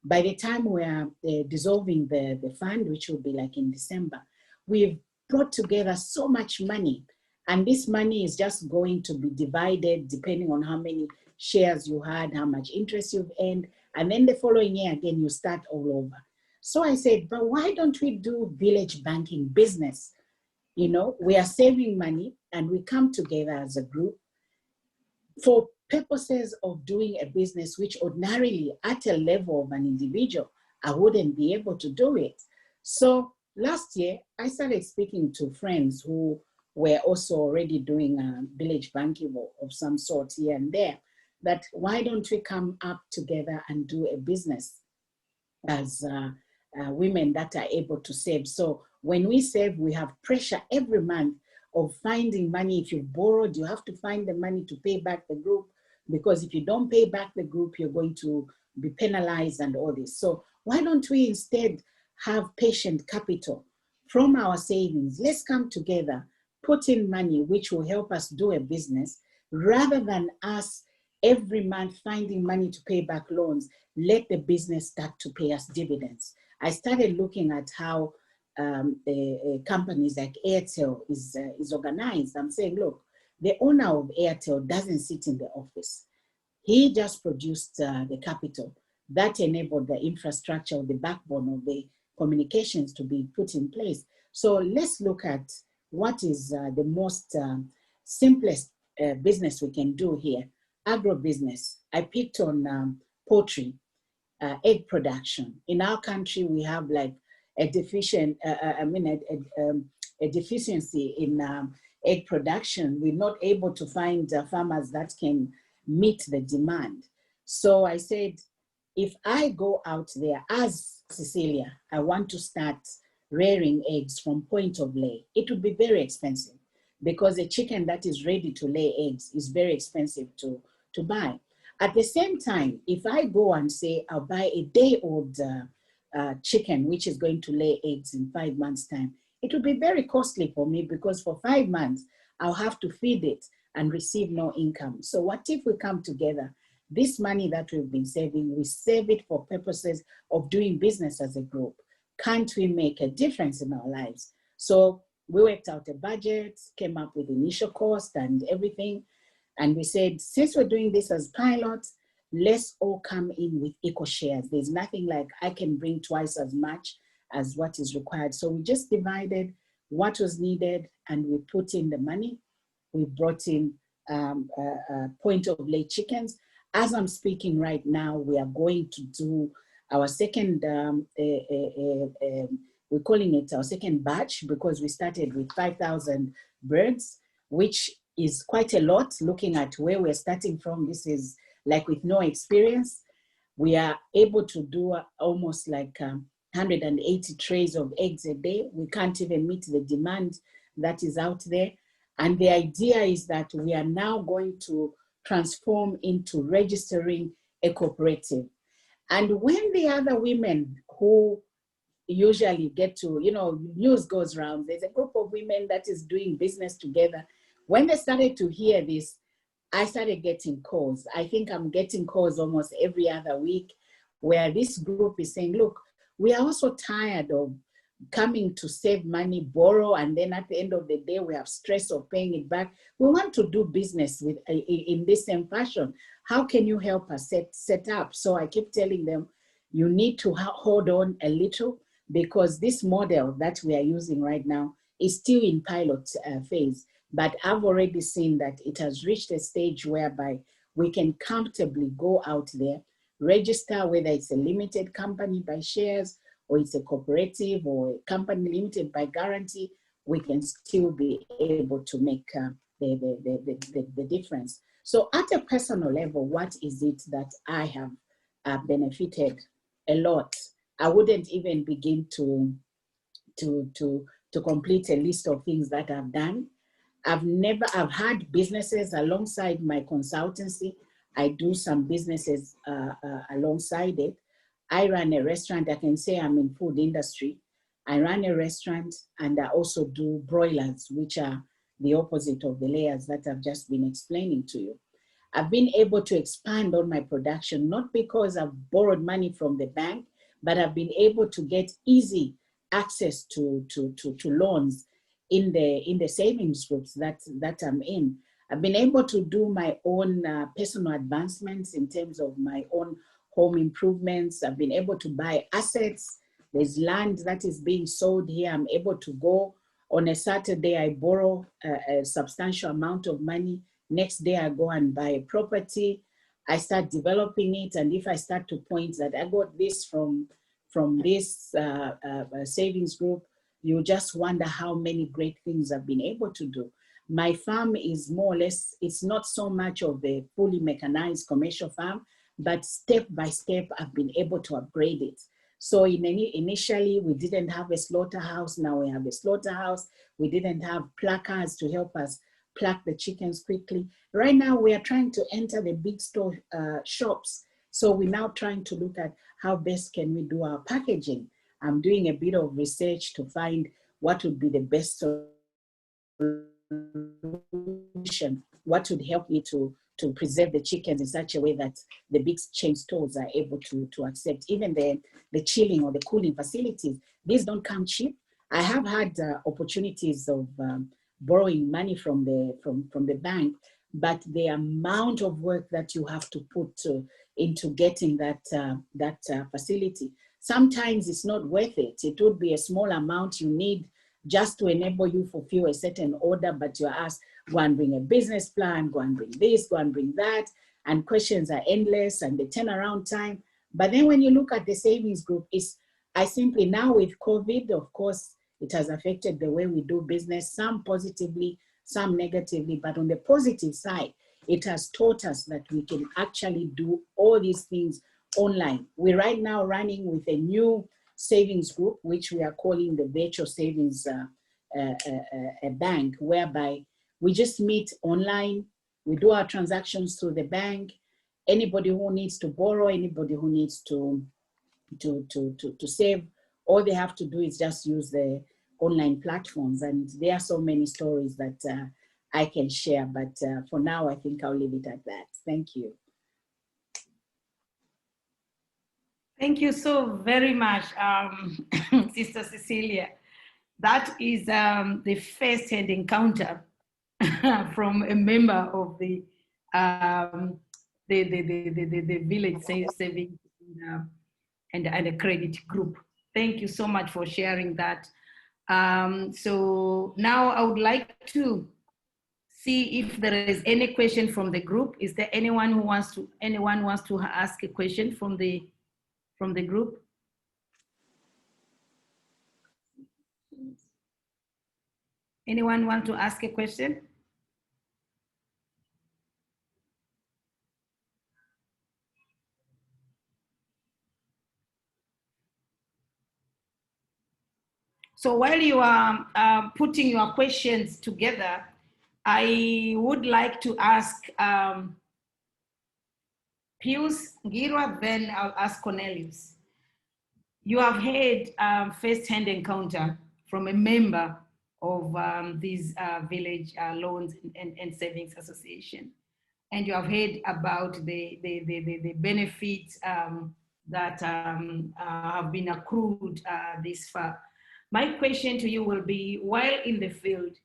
By the time we are dissolving the fund, which will be like in December, we've brought together so much money. And this money is just going to be divided depending on how many shares you had, how much interest you've earned. And then the following year, again, you start all over. So I said, but why don't we do village banking business? You know, we are saving money and we come together as a group for purposes of doing a business which ordinarily at a level of an individual, I wouldn't be able to do it. So last year, I started speaking to friends who were also already doing village banking of some sort here and there, that why don't we come up together and do a business as women that are able to save. So when we save, we have pressure every month of finding money. If you've borrowed, you have to find the money to pay back the group, because if you don't pay back the group, you're going to be penalized and all this. So why don't we instead have patient capital from our savings? Let's come together, put in money which will help us do a business, rather than us every month finding money to pay back loans. Let the business start to pay us dividends. I started looking at how companies like Airtel is organized. I'm saying, look, the owner of Airtel doesn't sit in the office. He just produced the capital that enabled the infrastructure or the backbone of the communications to be put in place. So let's look at what is the most simplest business we can do here. Agribusiness. I picked on poultry, egg production. In our country, we have like a deficiency in egg production. We're not able to find farmers that can meet the demand. So I said, if I go out there as Cecilia, I want to start rearing eggs from point of lay. It would be very expensive, because a chicken that is ready to lay eggs is very expensive to buy. At the same time, if I go and say I'll buy a day-old chicken, which is going to lay eggs in 5 months' time, it will be very costly for me, because for 5 months, I'll have to feed it and receive no income. So what if we come together? This money that we've been saving, we save it for purposes of doing business as a group. Can't we make a difference in our lives? So we worked out a budget, came up with initial cost and everything. And we said, since we're doing this as pilots, let's all come in with equal shares. There's nothing like I can bring twice as much as what is required. So we just divided what was needed and we put in the money. We brought in point of lay chickens. As I'm speaking right now, we are going to do our second, we're calling it our second batch, because we started with 5,000 birds, which is quite a lot looking at where we're starting from. This is like with no experience. We are able to do almost like 180 trays of eggs a day. We can't even meet the demand that is out there. And the idea is that we are now going to transform into registering a cooperative. And when the other women who usually get to, you know, news goes around, there's a group of women that is doing business together. When they started to hear this, I started getting calls. I think I'm getting calls almost every other week, where this group is saying, look, we are also tired of coming to save money, borrow, and then at the end of the day, we have stress of paying it back. We want to do business with in this same fashion. How can you help us set up? So I keep telling them, you need to hold on a little, because this model that we are using right now is still in pilot phase. But I've already seen that it has reached a stage whereby we can comfortably go out there, register, whether it's a limited company by shares, or it's a cooperative or a company limited by guarantee, we can still be able to make the difference. So at a personal level, what is it that I have benefited a lot? I wouldn't even begin to complete a list of things that I've done. I've had businesses alongside my consultancy. I do some businesses alongside it. I run a restaurant. I can say I'm in food industry. I run a restaurant, and I also do broilers, which are the opposite of the layers that I've just been explaining to you. I've been able to expand on my production, not because I've borrowed money from the bank, but I've been able to get easy access to loans in the savings groups that I'm in. I've been able to do my own personal advancements in terms of my own home improvements. I've been able to buy assets. There's land that is being sold here. I'm able to go on a Saturday, I borrow a substantial amount of money. Next day, I go and buy a property. I start developing it. And if I start to point that I got this from this savings group, you just wonder how many great things I've been able to do. My farm is more or less, it's not so much of a fully mechanized commercial farm, but step by step, I've been able to upgrade it. So initially, we didn't have a slaughterhouse. Now we have a slaughterhouse. We didn't have pluckers to help us pluck the chickens quickly. Right now, we are trying to enter the big store shops. So we're now trying to look at how best can we do our packaging. I'm doing a bit of research to find what would be the best solution, what would help me to preserve the chickens in such a way that the big chain stores are able to accept. Even the chilling or the cooling facilities, these don't come cheap. I have had opportunities of borrowing money from the bank, but the amount of work that you have to put into getting that facility, sometimes it's not worth it. It would be a small amount you need just to enable you fulfill a certain order, but you're asked, go and bring a business plan, go and bring this, go and bring that, and questions are endless and the turnaround time. But then when you look at the savings group, I simply now with COVID, of course, it has affected the way we do business, some positively, some negatively, but on the positive side, it has taught us that we can actually do all these things online. We're right now running with a new savings group, which we are calling the Virtual Savings Bank, whereby we just meet online, we do our transactions through the bank. Anybody who needs to borrow, anybody who needs to save, all they have to do is just use the online platforms. And there are so many stories that I can share, but for now, I think I'll leave it at that. Thank you. Thank you so very much, Sister Cecilia. That is the first-hand encounter from a member of the village savings and a credit group. Thank you so much for sharing that. So now I would like to see if there is any question from the group. Is there anyone who wants to ask a question from the group? Anyone want to ask a question? So while you are putting your questions together, I would like to ask Pius Ngirwa, then I'll ask Cornelius. You have had first-hand encounter from a member of these village loans and savings association, and you have heard about the benefits that have been accrued this far. My question to you will be, while in the field,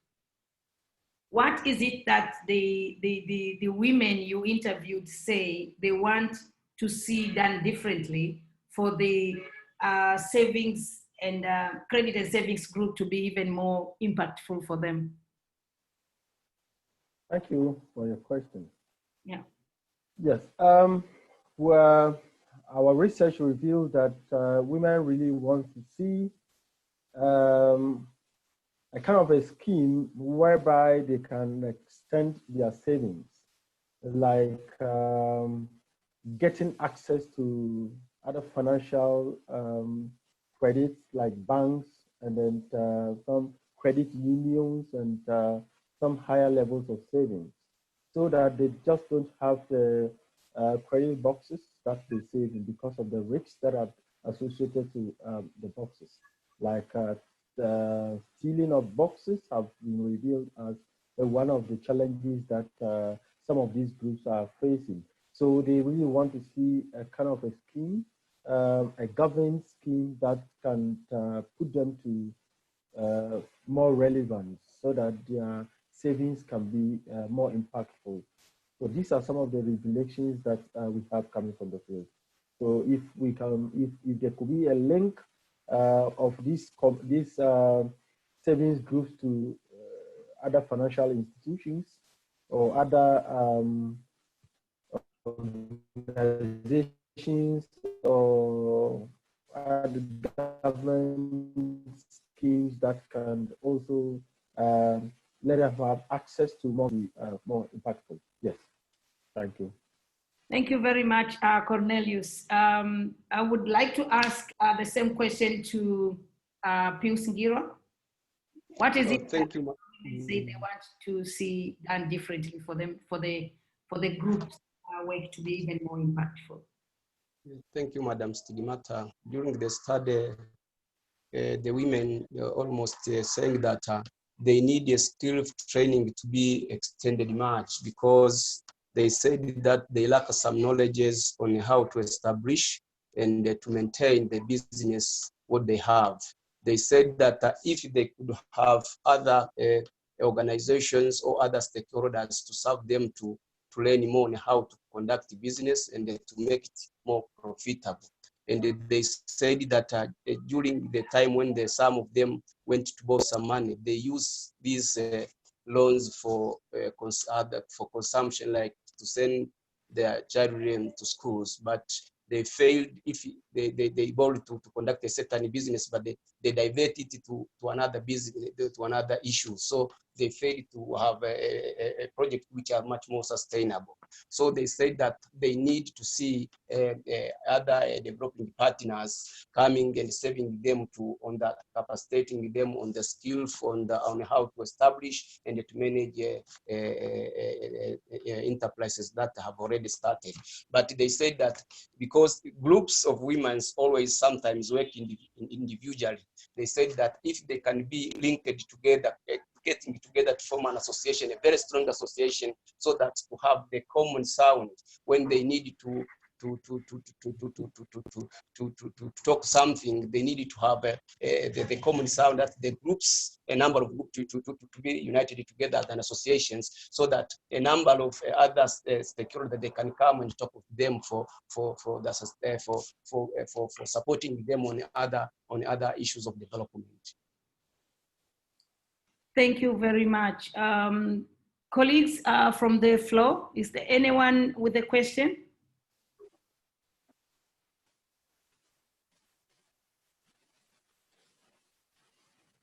what is it that the women you interviewed say they want to see done differently for the savings and credit and savings group to be even more impactful for them? Thank you for your question. Yeah. Yes. Our research revealed that women really want to see a kind of a scheme whereby they can extend their savings, like getting access to other financial credits like banks, and then some credit unions, and some higher levels of savings, so that they just don't have the credit boxes that they save in because of the risks that are associated to the boxes, like the stealing of boxes have been revealed as one of the challenges that some of these groups are facing. So they really want to see a kind of a scheme, a government scheme that can put them to more relevance, so that their savings can be more impactful. So these are some of the revelations that we have coming from the field. So if we can, if there could be a link of these savings groups to other financial institutions or other organizations or other government schemes that can also let them have access to more impactful. Yes, thank you. Thank you very much, Cornelius. I would like to ask the same question to Pius Ngiro. What is it Thank you. they say they want to see done differently for them, for the groups work to be even more impactful? Thank you, Madam Stigmata. During the study, the women almost saying that they need a skill training to be extended much, because they said that they lack some knowledges on how to establish and to maintain the business what they have. They said that if they could have other organizations or other stakeholders to serve them to learn more on how to conduct business and to make it more profitable. And they said that during the time when some of them went to borrow some money, they use these loans for consumption, like to send their children to schools. But they failed if they borrowed to conduct a certain business, but they divert it to another business, to another issue. So they failed to have a project which are much more sustainable. So they said that they need to see other developing partners coming and saving them on that, capacitating them on the skills, on how to establish and to manage enterprises that have already started. But they said that because groups of women always sometimes work individually, they said that if they can be linked together, getting together to form an association, a very strong association, so that to have the common sound when they need to talk something, they needed to have the common sound, that the groups, a number of groups to be united together as associations, so that a number of other stakeholders they can come and talk with them for supporting them on other issues of development. Thank you very much. Colleagues from the floor, is there anyone with a question?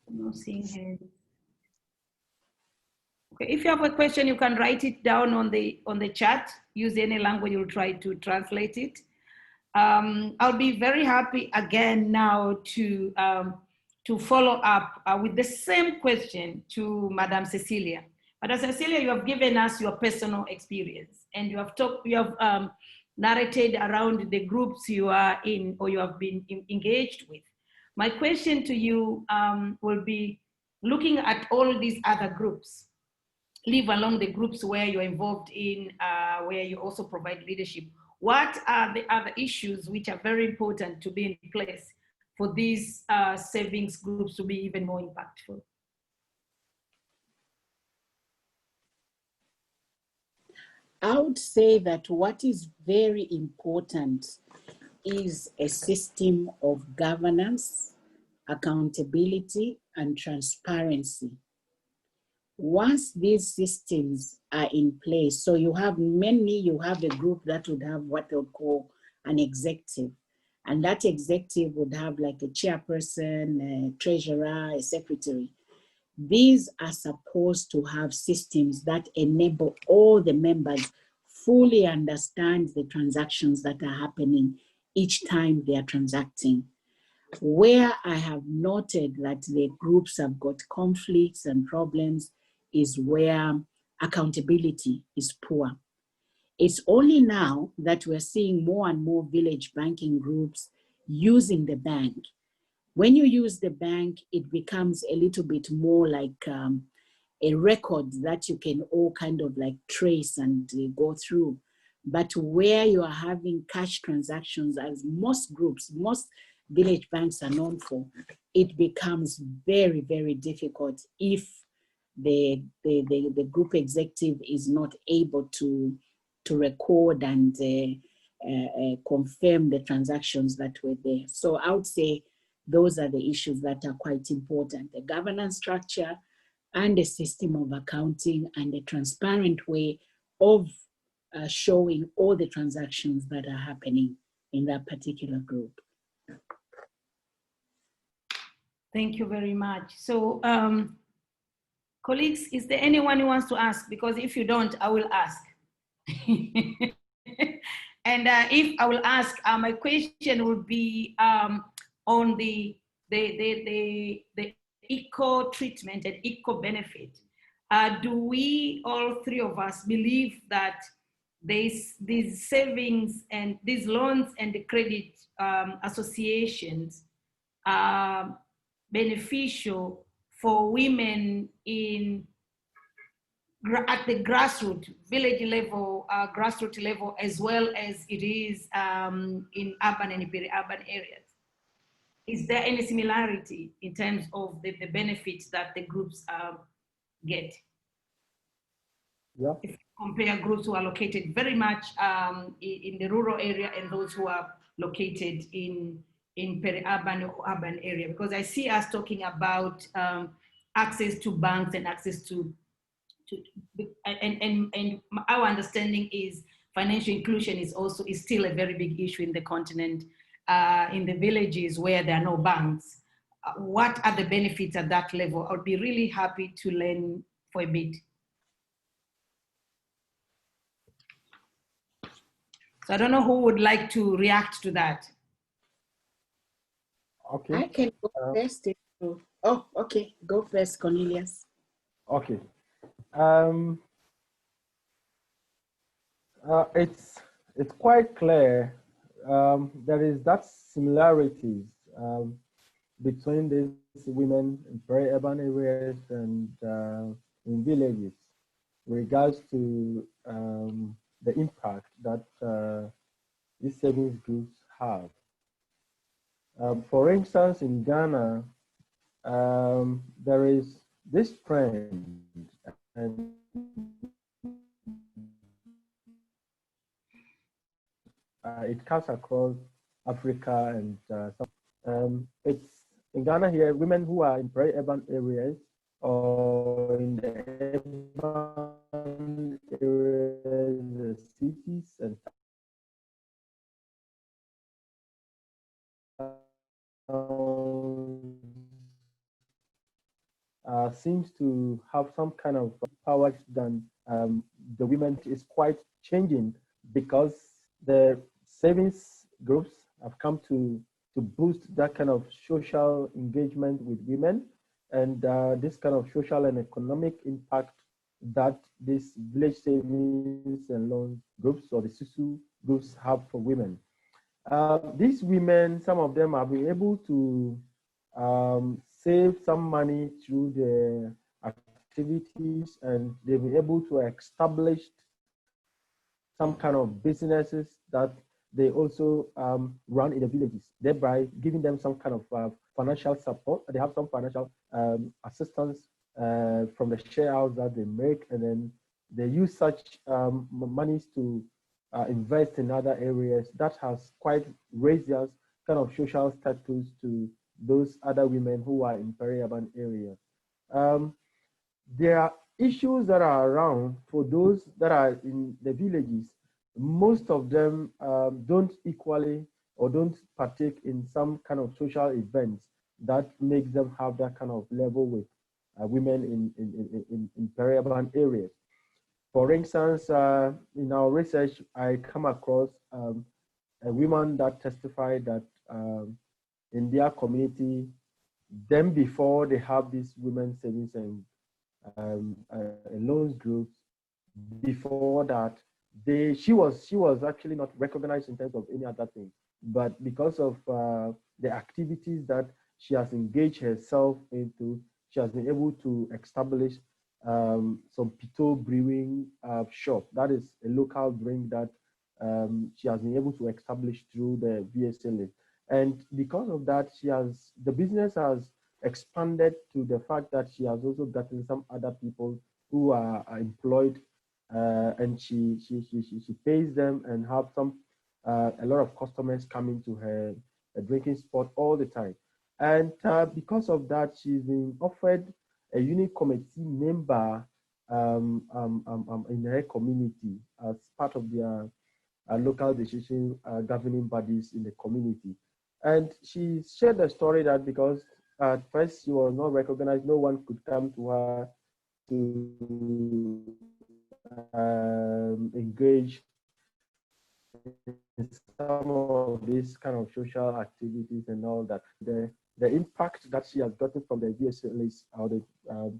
I'm not seeing hands. Okay, if you have a question, you can write it down on the chat. Use any language, you'll try to translate it. I'll be very happy again now to follow up with the same question to Madam Cecilia. Madam Cecilia, you have given us your personal experience, and you have narrated around the groups you are in or you have been engaged with. My question to you will be, looking at all these other groups, leave along the groups where you're involved in, where you also provide leadership, what are the other issues which are very important to be in place for these savings groups to be even more impactful? I would say that what is very important is a system of governance, accountability, and transparency, Once these systems are in place, so you have a group that would have what they would call an executive. And that executive would have like a chairperson, a treasurer, a secretary. These are supposed to have systems that enable all the members fully understand the transactions that are happening each time they are transacting. Where I have noted that the groups have got conflicts and problems is where accountability is poor. It's only now that we're seeing more and more village banking groups using the bank. When you use the bank, it becomes a little bit more like a record that you can all kind of like trace and go through. But where you are having cash transactions, as most groups, most village banks are known for, it becomes very, very difficult if the group executive is not able to record and confirm the transactions that were there. So I would say those are the issues that are quite important: the governance structure and the system of accounting and a transparent way of showing all the transactions that are happening in that particular group. Thank you very much. So, colleagues, is there anyone who wants to ask? Because if you don't, I will ask. And if I will ask, my question would be on the eco treatment and eco benefit. Do we, all three of us, believe that these savings and these loans and the credit associations are beneficial for women at the grassroots, village level, grassroots level, as well as it is in urban and peri-urban areas? Is there any similarity in terms of the benefits that the groups get? Yeah. If you compare groups who are located very much in the rural area and those who are located in peri-urban or urban area, because I see us talking about access to banks and access to and our understanding is financial inclusion is still a very big issue in the continent, in the villages where there are no banks. What are the benefits at that level? I would be really happy to learn for a bit. So I don't know who would like to react to that. Okay. I can go first. Oh, okay. Go first, Cornelius. Okay. It's quite clear there is that similarities between these women in peri-urban areas and in villages with regards to the impact that these savings groups have. For instance, in Ghana, there is this trend, and it cuts across Africa and it's in Ghana here, women who are in peri-urban areas or in the urban areas, the cities and seems to have some kind of power than the women is quite changing, because the savings groups have come to boost that kind of social engagement with women and this kind of social and economic impact that these village savings and loan groups or the SUSU groups have for women. These women, some of them have been able to save some money through the activities, and they've been able to establish some kind of businesses that they also run in the villages, thereby giving them some kind of financial support. They have some financial assistance from the share house that they make, and then they use such monies to invest in other areas. That has quite raised their kind of social status to those other women who are in peri-urban areas. There are issues that are around for those that are in the villages, most of them don't equally or don't partake in some kind of social events that makes them have that kind of level with women in peri-urban areas. For instance, in our research, I come across a woman that testified that in their community, then before they have these women savings and loans groups, before that, she was actually not recognized in terms of any other thing, but because of the activities that she has engaged herself into, she has been able to establish some Pito brewing shop. That is a local drink that she has been able to establish through the VSLA. And because of that, the business has expanded to the fact that she has also gotten some other people who are employed, and she pays them and have a lot of customers coming to her drinking spot all the time. And because of that, she's been offered a unit committee member in her community as part of their local decision governing bodies in the community. And she shared the story that because at first she was not recognized, no one could come to her to engage in some of these kind of social activities and all that. The impact that she has gotten from the VSLAs or the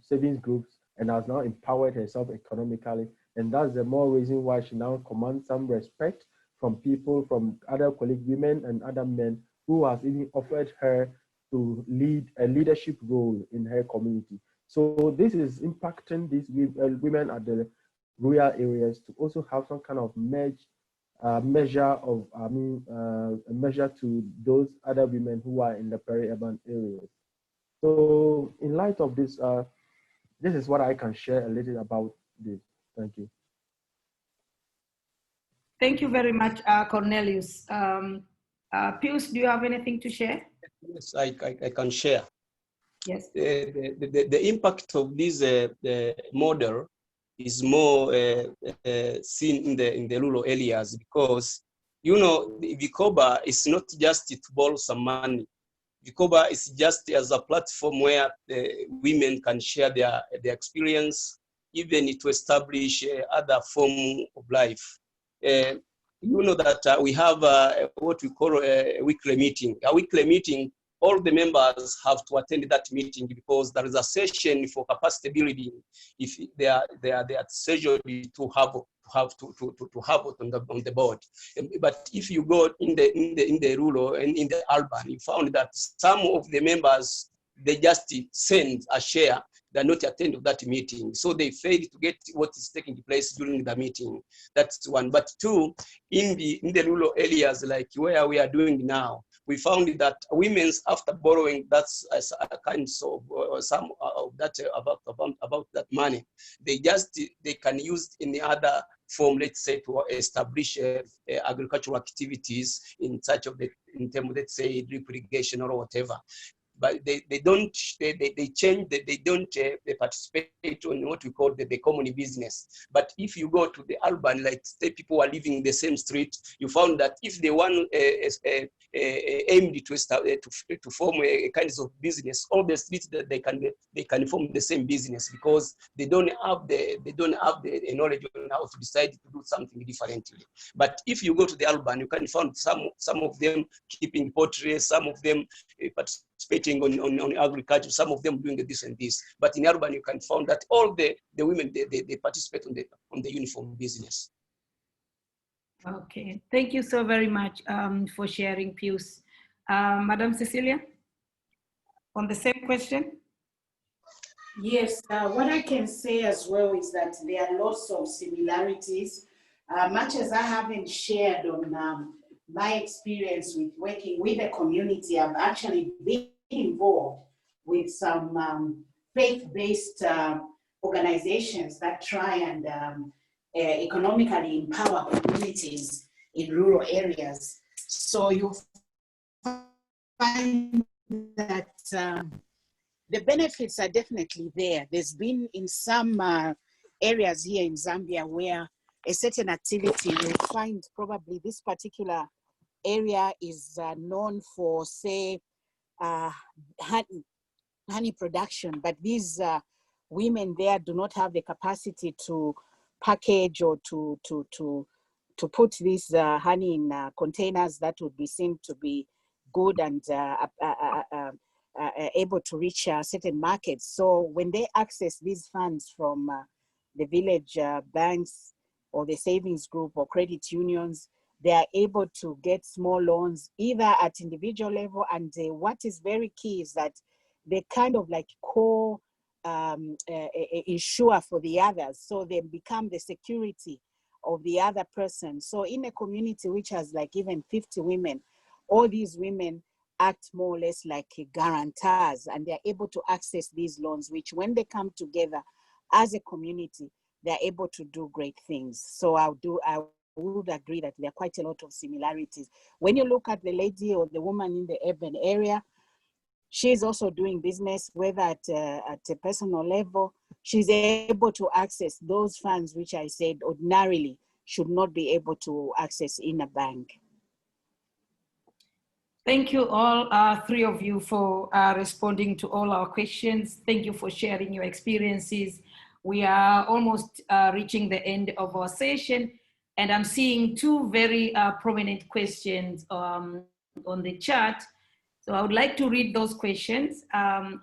savings groups and has now empowered herself economically. And that's the more reason why she now commands some respect from people, from other colleague women and other men who has even offered her to lead a leadership role in her community. So this is impacting these women at the rural areas to also have some kind of measure to those other women who are in the peri-urban areas. So in light of this, this is what I can share a little about this. Thank you. Thank you very much, Cornelius. Pius, do you have anything to share? Yes, I can share. Yes. The impact of this model is more seen in the rural areas, because, you know, Vikoba is not just to borrow some money. Vikoba is just as a platform where women can share their experience, even to establish other form of life. You know that we have what we call a weekly meeting. A weekly meeting, all the members have to attend that meeting because there is a session for capacity building. If they are scheduled to have it on the board. But if you go in the rural and in the urban, you found that some of the members, they just send a share. They're not attending that meeting. So they fail to get what is taking place during the meeting. That's one. But two, in the rural areas like where we are doing now, we found that women, after borrowing that's a kind of some of that about that money, they can use in the other form, let's say, to establish agricultural activities in terms of, let's say, drip irrigation or whatever. But they don't participate on what we call the common business. But if you go to the urban, like say people are living in the same street, you found that if they want aimed to form a kind of business, all the streets that they can form the same business, because they don't have the knowledge on how to decide to do something differently. But if you go to the urban, you can find some of them keeping pottery, some of them participating on agriculture, some of them doing this and this. But in urban, you can find that all the women they participate on the uniform business. Okay, thank you so very much for sharing, Pius. Madam Cecilia, on the same question? Yes, what I can say as well is that there are lots of similarities. Much as I haven't shared on my experience with working with the community, I've actually been involved with some faith-based organizations that try and economically empower communities in rural areas. So you find that the benefits are definitely there. There's been in some areas here in Zambia where a certain activity, you'll find probably this particular area is known for, say, honey production, but these women there do not have the capacity to package or to put this honey in containers that would be seen to be good and able to reach certain markets. So when they access these funds from the village banks or the savings group or credit unions, they are able to get small loans either at individual level, and what is very key is that they kind of like insure for the others, so they become the security of the other person. So in a community which has like even 50 women, all these women act more or less like guarantors, and they're able to access these loans, which when they come together as a community, they're able to do great things. So I would agree that there are quite a lot of similarities. When you look at the lady or the woman in the urban area, she's also doing business, whether at a personal level. She's able to access those funds, which I said ordinarily should not be able to access in a bank. Thank you all, three of you, for responding to all our questions. Thank you for sharing your experiences. We are almost reaching the end of our session, and I'm seeing two very prominent questions on the chat. So I would like to read those questions,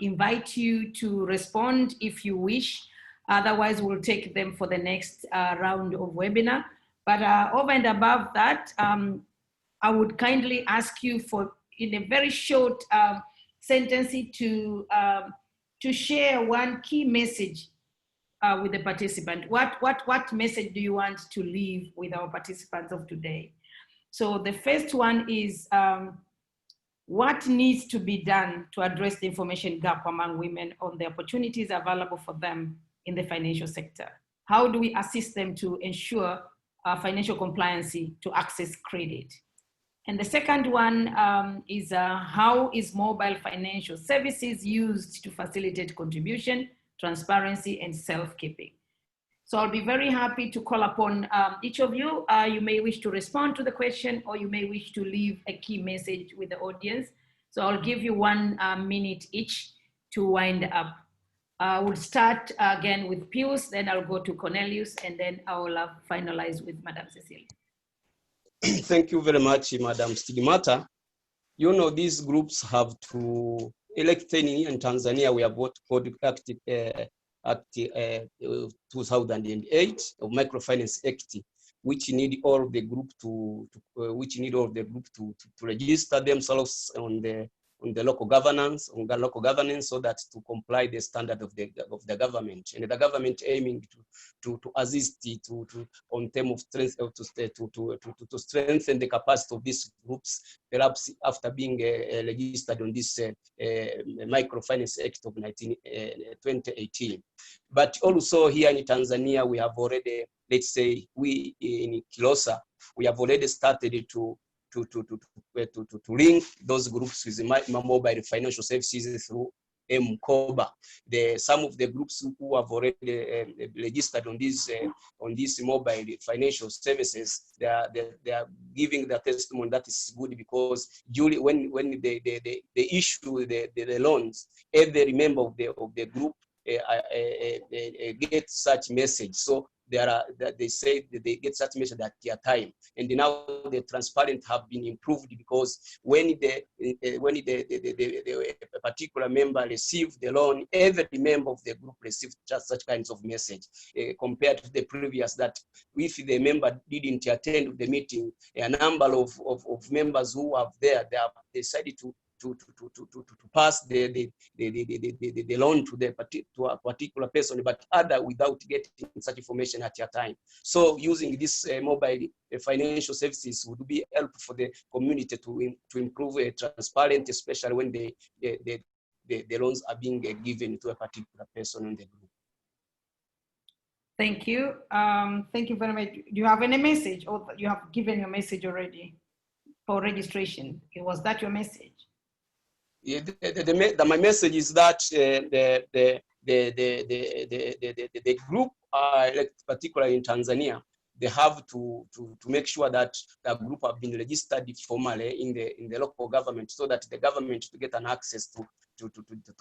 invite you to respond if you wish. Otherwise, we'll take them for the next round of webinar. But over and above that, I would kindly ask you for, in a very short sentence, to share one key message with the participant. What message do you want to leave with our participants of today? So the first one is, what needs to be done to address the information gap among women on the opportunities available for them in the financial sector? How do we assist them to ensure financial compliance to access credit? And the second one is, how is mobile financial services used to facilitate contribution, transparency, and self-keeping? So I'll be very happy to call upon each of you. You may wish to respond to the question, or you may wish to leave a key message with the audience. So I'll give you 1 minute each to wind up. We'll start again with Pius, then I'll go to Cornelius, and then I will finalize with Madam Cecilia. Thank you very much, Madam Stigmata. You know, these groups have to elect in Tanzania. We have what called Act 2008 of Microfinance Act, which need all the group to register themselves on the local governance, so that to comply the standard of the government, and the government aiming to assist on terms of strength to strengthen the capacity of these groups, perhaps after being registered on this Microfinance Act of 2018. But also here in Tanzania, we have already, let's say, we in Kilosa, we have already started to link those groups with mobile financial services through MCOBA. Some of the groups who have already registered on these mobile financial services, they are giving the testimony that is good, because when they issue the loans, every member of the group get such message. So they say that they get such message at their time, and now the transparent have been improved, because when the particular member received the loan, every member of the group received just such kinds of message, compared to the previous, that if the member didn't attend the meeting, a number of members who are there, they have decided to pass the loan to a particular person, but other without getting such information at your time. So using this mobile financial services would be helpful for the community to improve transparent, especially when the loans are being given to a particular person in the group. Thank you. Thank you very much. Do you have any message, or you have given your message already for registration? Was that your message? my message is that the group, particularly in Tanzania, they have to make sure that the group have been registered formally in the local government, so that the government to get an access to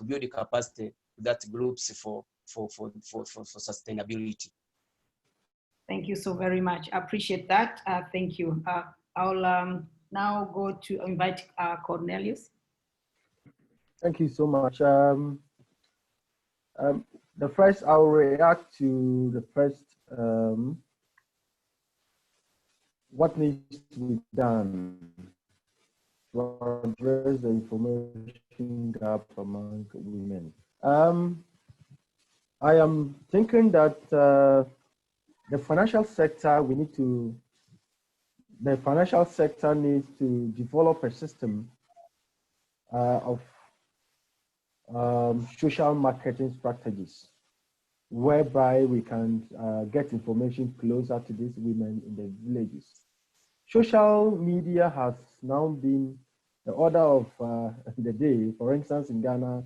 build the capacity that groups for sustainability. Thank you so very much. I appreciate that. Thank you. I'll now go to invite Cornelius. Thank you so much. The first, I'll react to the first, what needs to be done to address the information gap among women. I am thinking that the financial sector needs to develop a system of social marketing strategies, whereby we can get information closer to these women in the villages. Social media has now been the order of the day. For instance, in Ghana,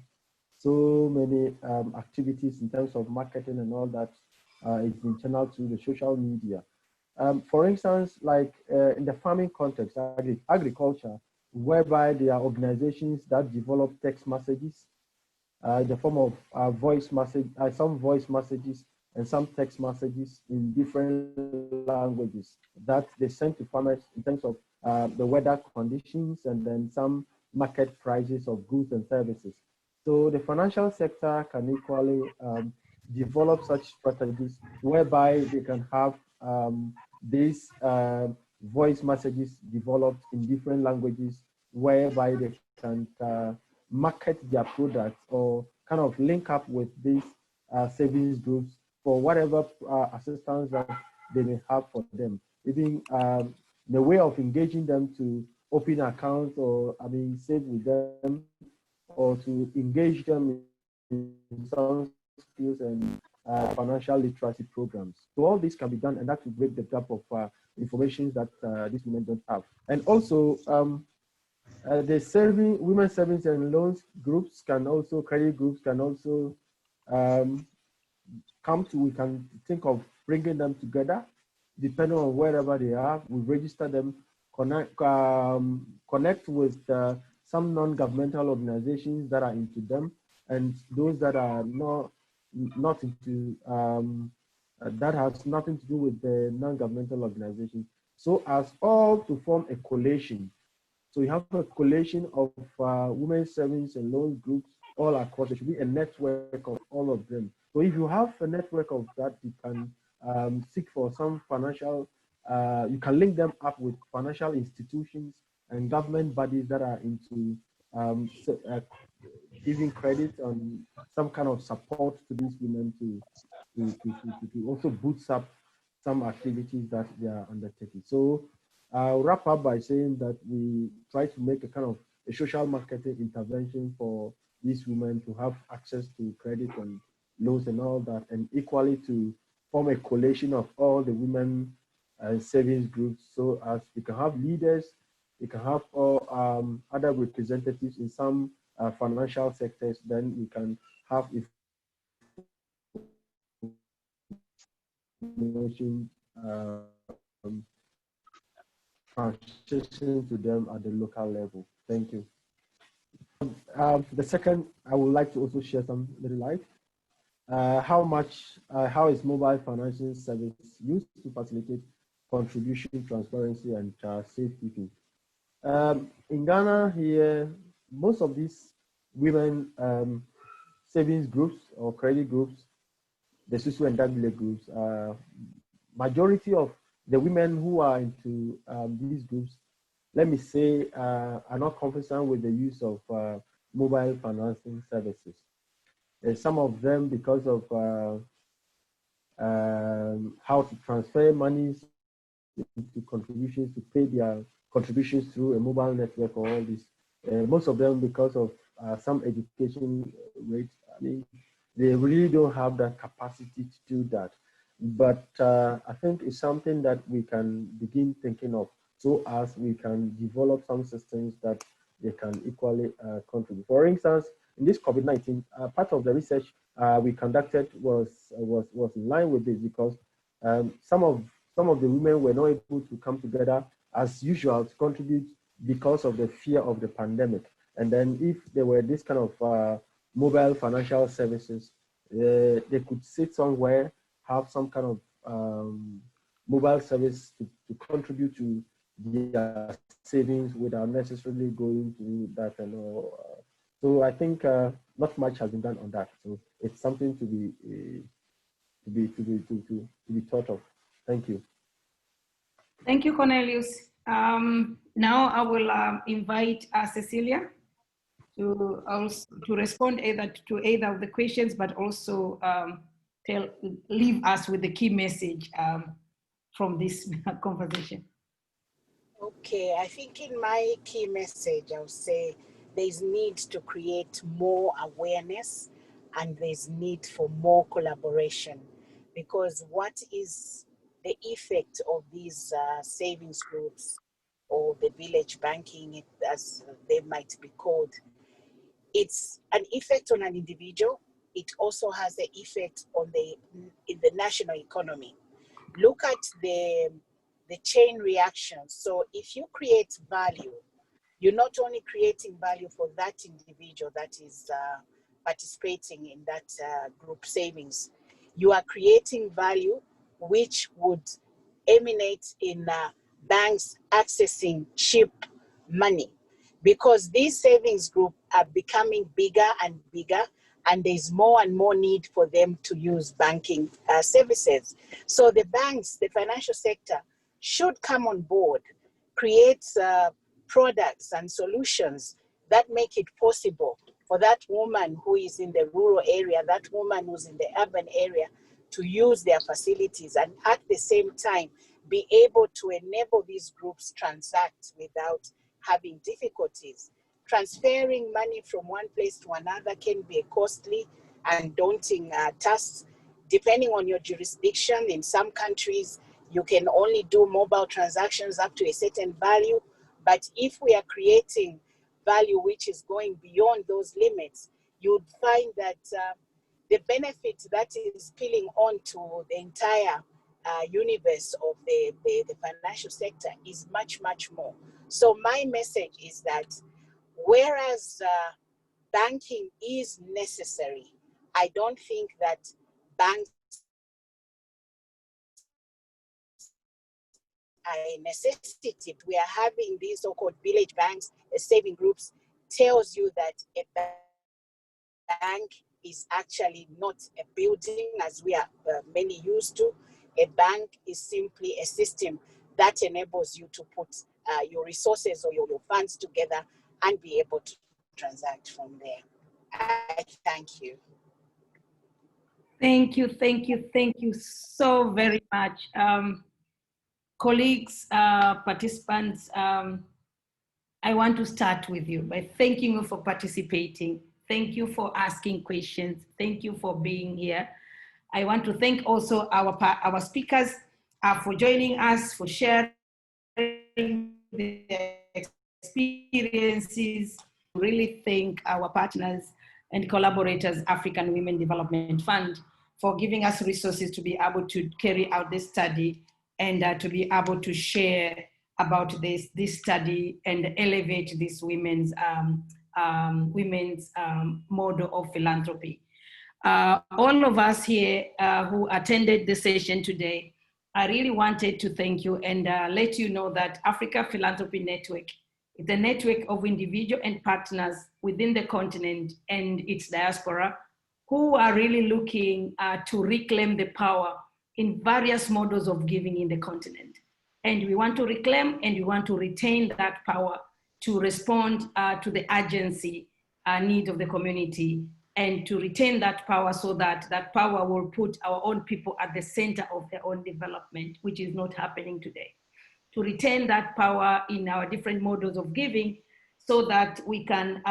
so many activities in terms of marketing and all that is been channeled to the social media. For instance, like in the farming context, agriculture, whereby there are organizations that develop text messages, the form of voice message, some voice messages and some text messages in different languages that they send to farmers in terms of the weather conditions and then some market prices of goods and services. So the financial sector can equally develop such strategies whereby they can have these voice messages developed in different languages, whereby they can market their products or kind of link up with these savings groups for whatever assistance that they may have for them. Even the way of engaging them to open accounts or, save with them, or to engage them in some skills and financial literacy programs. So all this can be done, and that will break the gap of information that these women don't have. And also, the women savings and loans groups can also, credit groups can also we can think of bringing them together, depending on wherever they are. We register them, connect with some non-governmental organizations that are into them, and those that are not into, that has nothing to do with the non-governmental organizations, so as all to form a coalition. So you have a coalition of women's savings and loan groups all across. There should be a network of all of them. So if you have a network of that, you can seek for some financial, you can link them up with financial institutions and government bodies that are into giving credit on some kind of support to these women to also boost up some activities that they are undertaking. So I'll wrap up by saying that we try to make a kind of a social marketing intervention for these women to have access to credit and loans and all that, and equally to form a coalition of all the women savings groups, so as we can have leaders, we can have all other representatives in some financial sectors, then we can have information transition to them at the local level. Thank you. The second, I would like to also share some little light. How is mobile financing service used to facilitate contribution, transparency, and safekeeping? In Ghana here, most of these women savings groups or credit groups, the Susu and Dagbile groups, majority of the women who are into these groups, let me say, are not conversant with the use of mobile financing services. Some of them, because of how to transfer monies into contributions, to pay their contributions through a mobile network or all this. Most of them, because of some education rates, they really don't have that capacity to do that. But I think it's something that we can begin thinking of, so as we can develop some systems that they can equally contribute. For instance, in this COVID-19, part of the research we conducted was in line with this, because some of the women were not able to come together as usual to contribute because of the fear of the pandemic. And then if there were this kind of mobile financial services, they could sit somewhere, have some kind of mobile service to contribute to their savings without necessarily going to that and all. So I think not much has been done on that. So it's something to be thought of. Thank you. Thank you, Cornelius. Now I will invite Cecilia to respond to either of the questions, but also leave us with the key message from this conversation. Okay, I think in my key message, I would say there's need to create more awareness and there's need for more collaboration, because what is the effect of these savings groups or the village banking, as they might be called? It's an effect on an individual. It also has the effect on in the national economy. Look at the chain reaction. So if you create value, you're not only creating value for that individual that is participating in that group savings, you are creating value which would emanate in banks accessing cheap money, because these savings groups are becoming bigger and bigger, and there's more and more need for them to use banking services. So the banks, the financial sector, should come on board, create products and solutions that make it possible for that woman who is in the rural area, that woman who's in the urban area, to use their facilities, and at the same time be able to enable these groups transact without having difficulties. Transferring money from one place to another can be a costly and daunting task, depending on your jurisdiction. In some countries, you can only do mobile transactions up to a certain value. But if we are creating value which is going beyond those limits, you'd find that the benefit that is spilling onto the entire universe of the financial sector is much, much more. So my message is that whereas banking is necessary, I don't think that banks are a necessity. We are having these so-called village banks, saving groups, tells you that a bank is actually not a building as we are many used to. A bank is simply a system that enables you to put your resources or your funds together and be able to transact from there. I thank you. Thank you so very much. Colleagues, participants, I want to start with you by thanking you for participating. Thank you for asking questions. Thank you for being here. I want to thank also our speakers for joining us, for sharing their experiences. Really thank our partners and collaborators, African Women Development Fund, for giving us resources to be able to carry out this study and to be able to share about this study and elevate this women's model of philanthropy. All of us here who attended the session today, I really wanted to thank you and let you know that Africa Philanthropy Network is a network of individuals and partners within the continent and its diaspora who are really looking to reclaim the power in various models of giving in the continent. And we want to reclaim and we want to retain that power to respond to the urgency need of the community, and to retain that power so that that power will put our own people at the center of their own development, which is not happening today. To retain that power in our different models of giving so that we can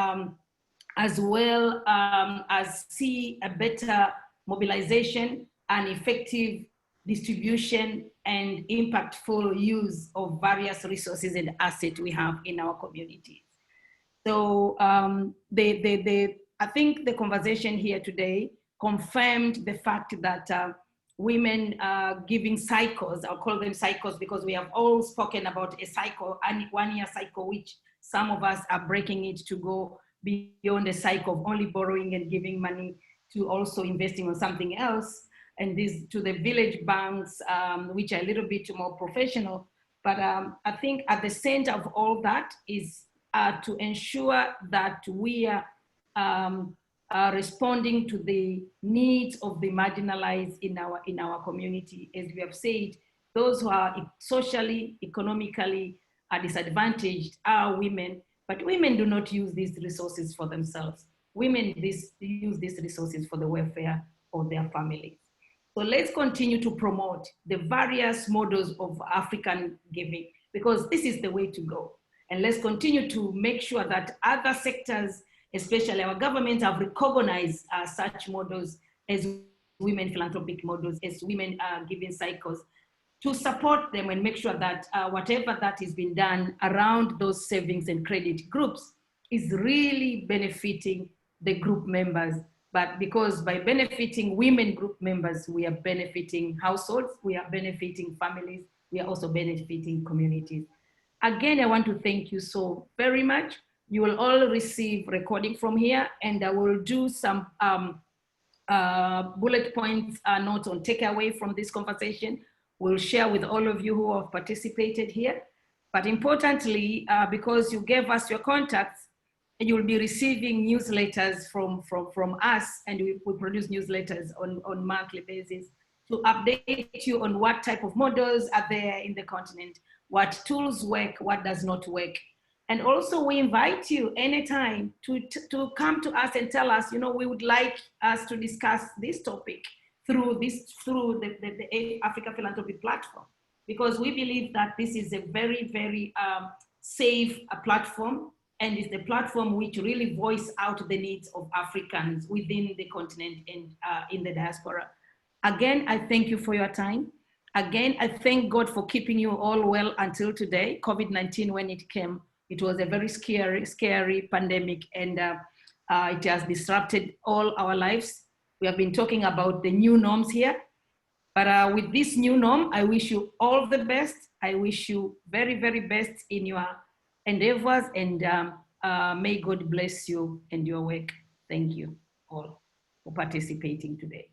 as well as see a better mobilization and effective distribution and impactful use of various resources and assets we have in our communities. So I think the conversation here today confirmed the fact that women are giving cycles, I'll call them cycles because we have all spoken about a cycle, a 1 year cycle, which some of us are breaking it to go beyond the cycle of only borrowing and giving money to also investing on something else. And this to the village banks, which are a little bit more professional. But I think at the center of all that is to ensure that we are responding to the needs of the marginalized in our community. As we have said, those who are socially, economically disadvantaged are women, but women do not use these resources for themselves. Women use these resources for the welfare of their families. So let's continue to promote the various models of African giving, because this is the way to go. And let's continue to make sure that other sectors, especially our government, have recognized such models as women philanthropic models, as women giving cycles, to support them and make sure that whatever that is being done around those savings and credit groups is really benefiting the group members. But because by benefiting women group members, we are benefiting households, we are benefiting families, we are also benefiting communities. Again, I want to thank you so very much. You will all receive recording from here, and I will do some bullet points, notes on takeaway from this conversation. We'll share with all of you who have participated here. But importantly, because you gave us your contacts, you'll be receiving newsletters from us, and we produce newsletters on monthly basis to update you on what type of models are there in the continent, what tools work, what does not work. And also we invite you anytime to come to us and tell us, we would like us to discuss this topic through the Africa Philanthropy platform, because we believe that this is a very, very safe platform, and it's the platform which really voice out the needs of Africans within the continent and in the diaspora. Again, I thank you for your time. Again, I thank God for keeping you all well until today. COVID-19, when it came, it was a very scary pandemic, and it has disrupted all our lives. We have been talking about the new norms here, but with this new norm, I wish you all the best. I wish you very, very best in your endeavors, and may God bless you and your work. Thank you all for participating today.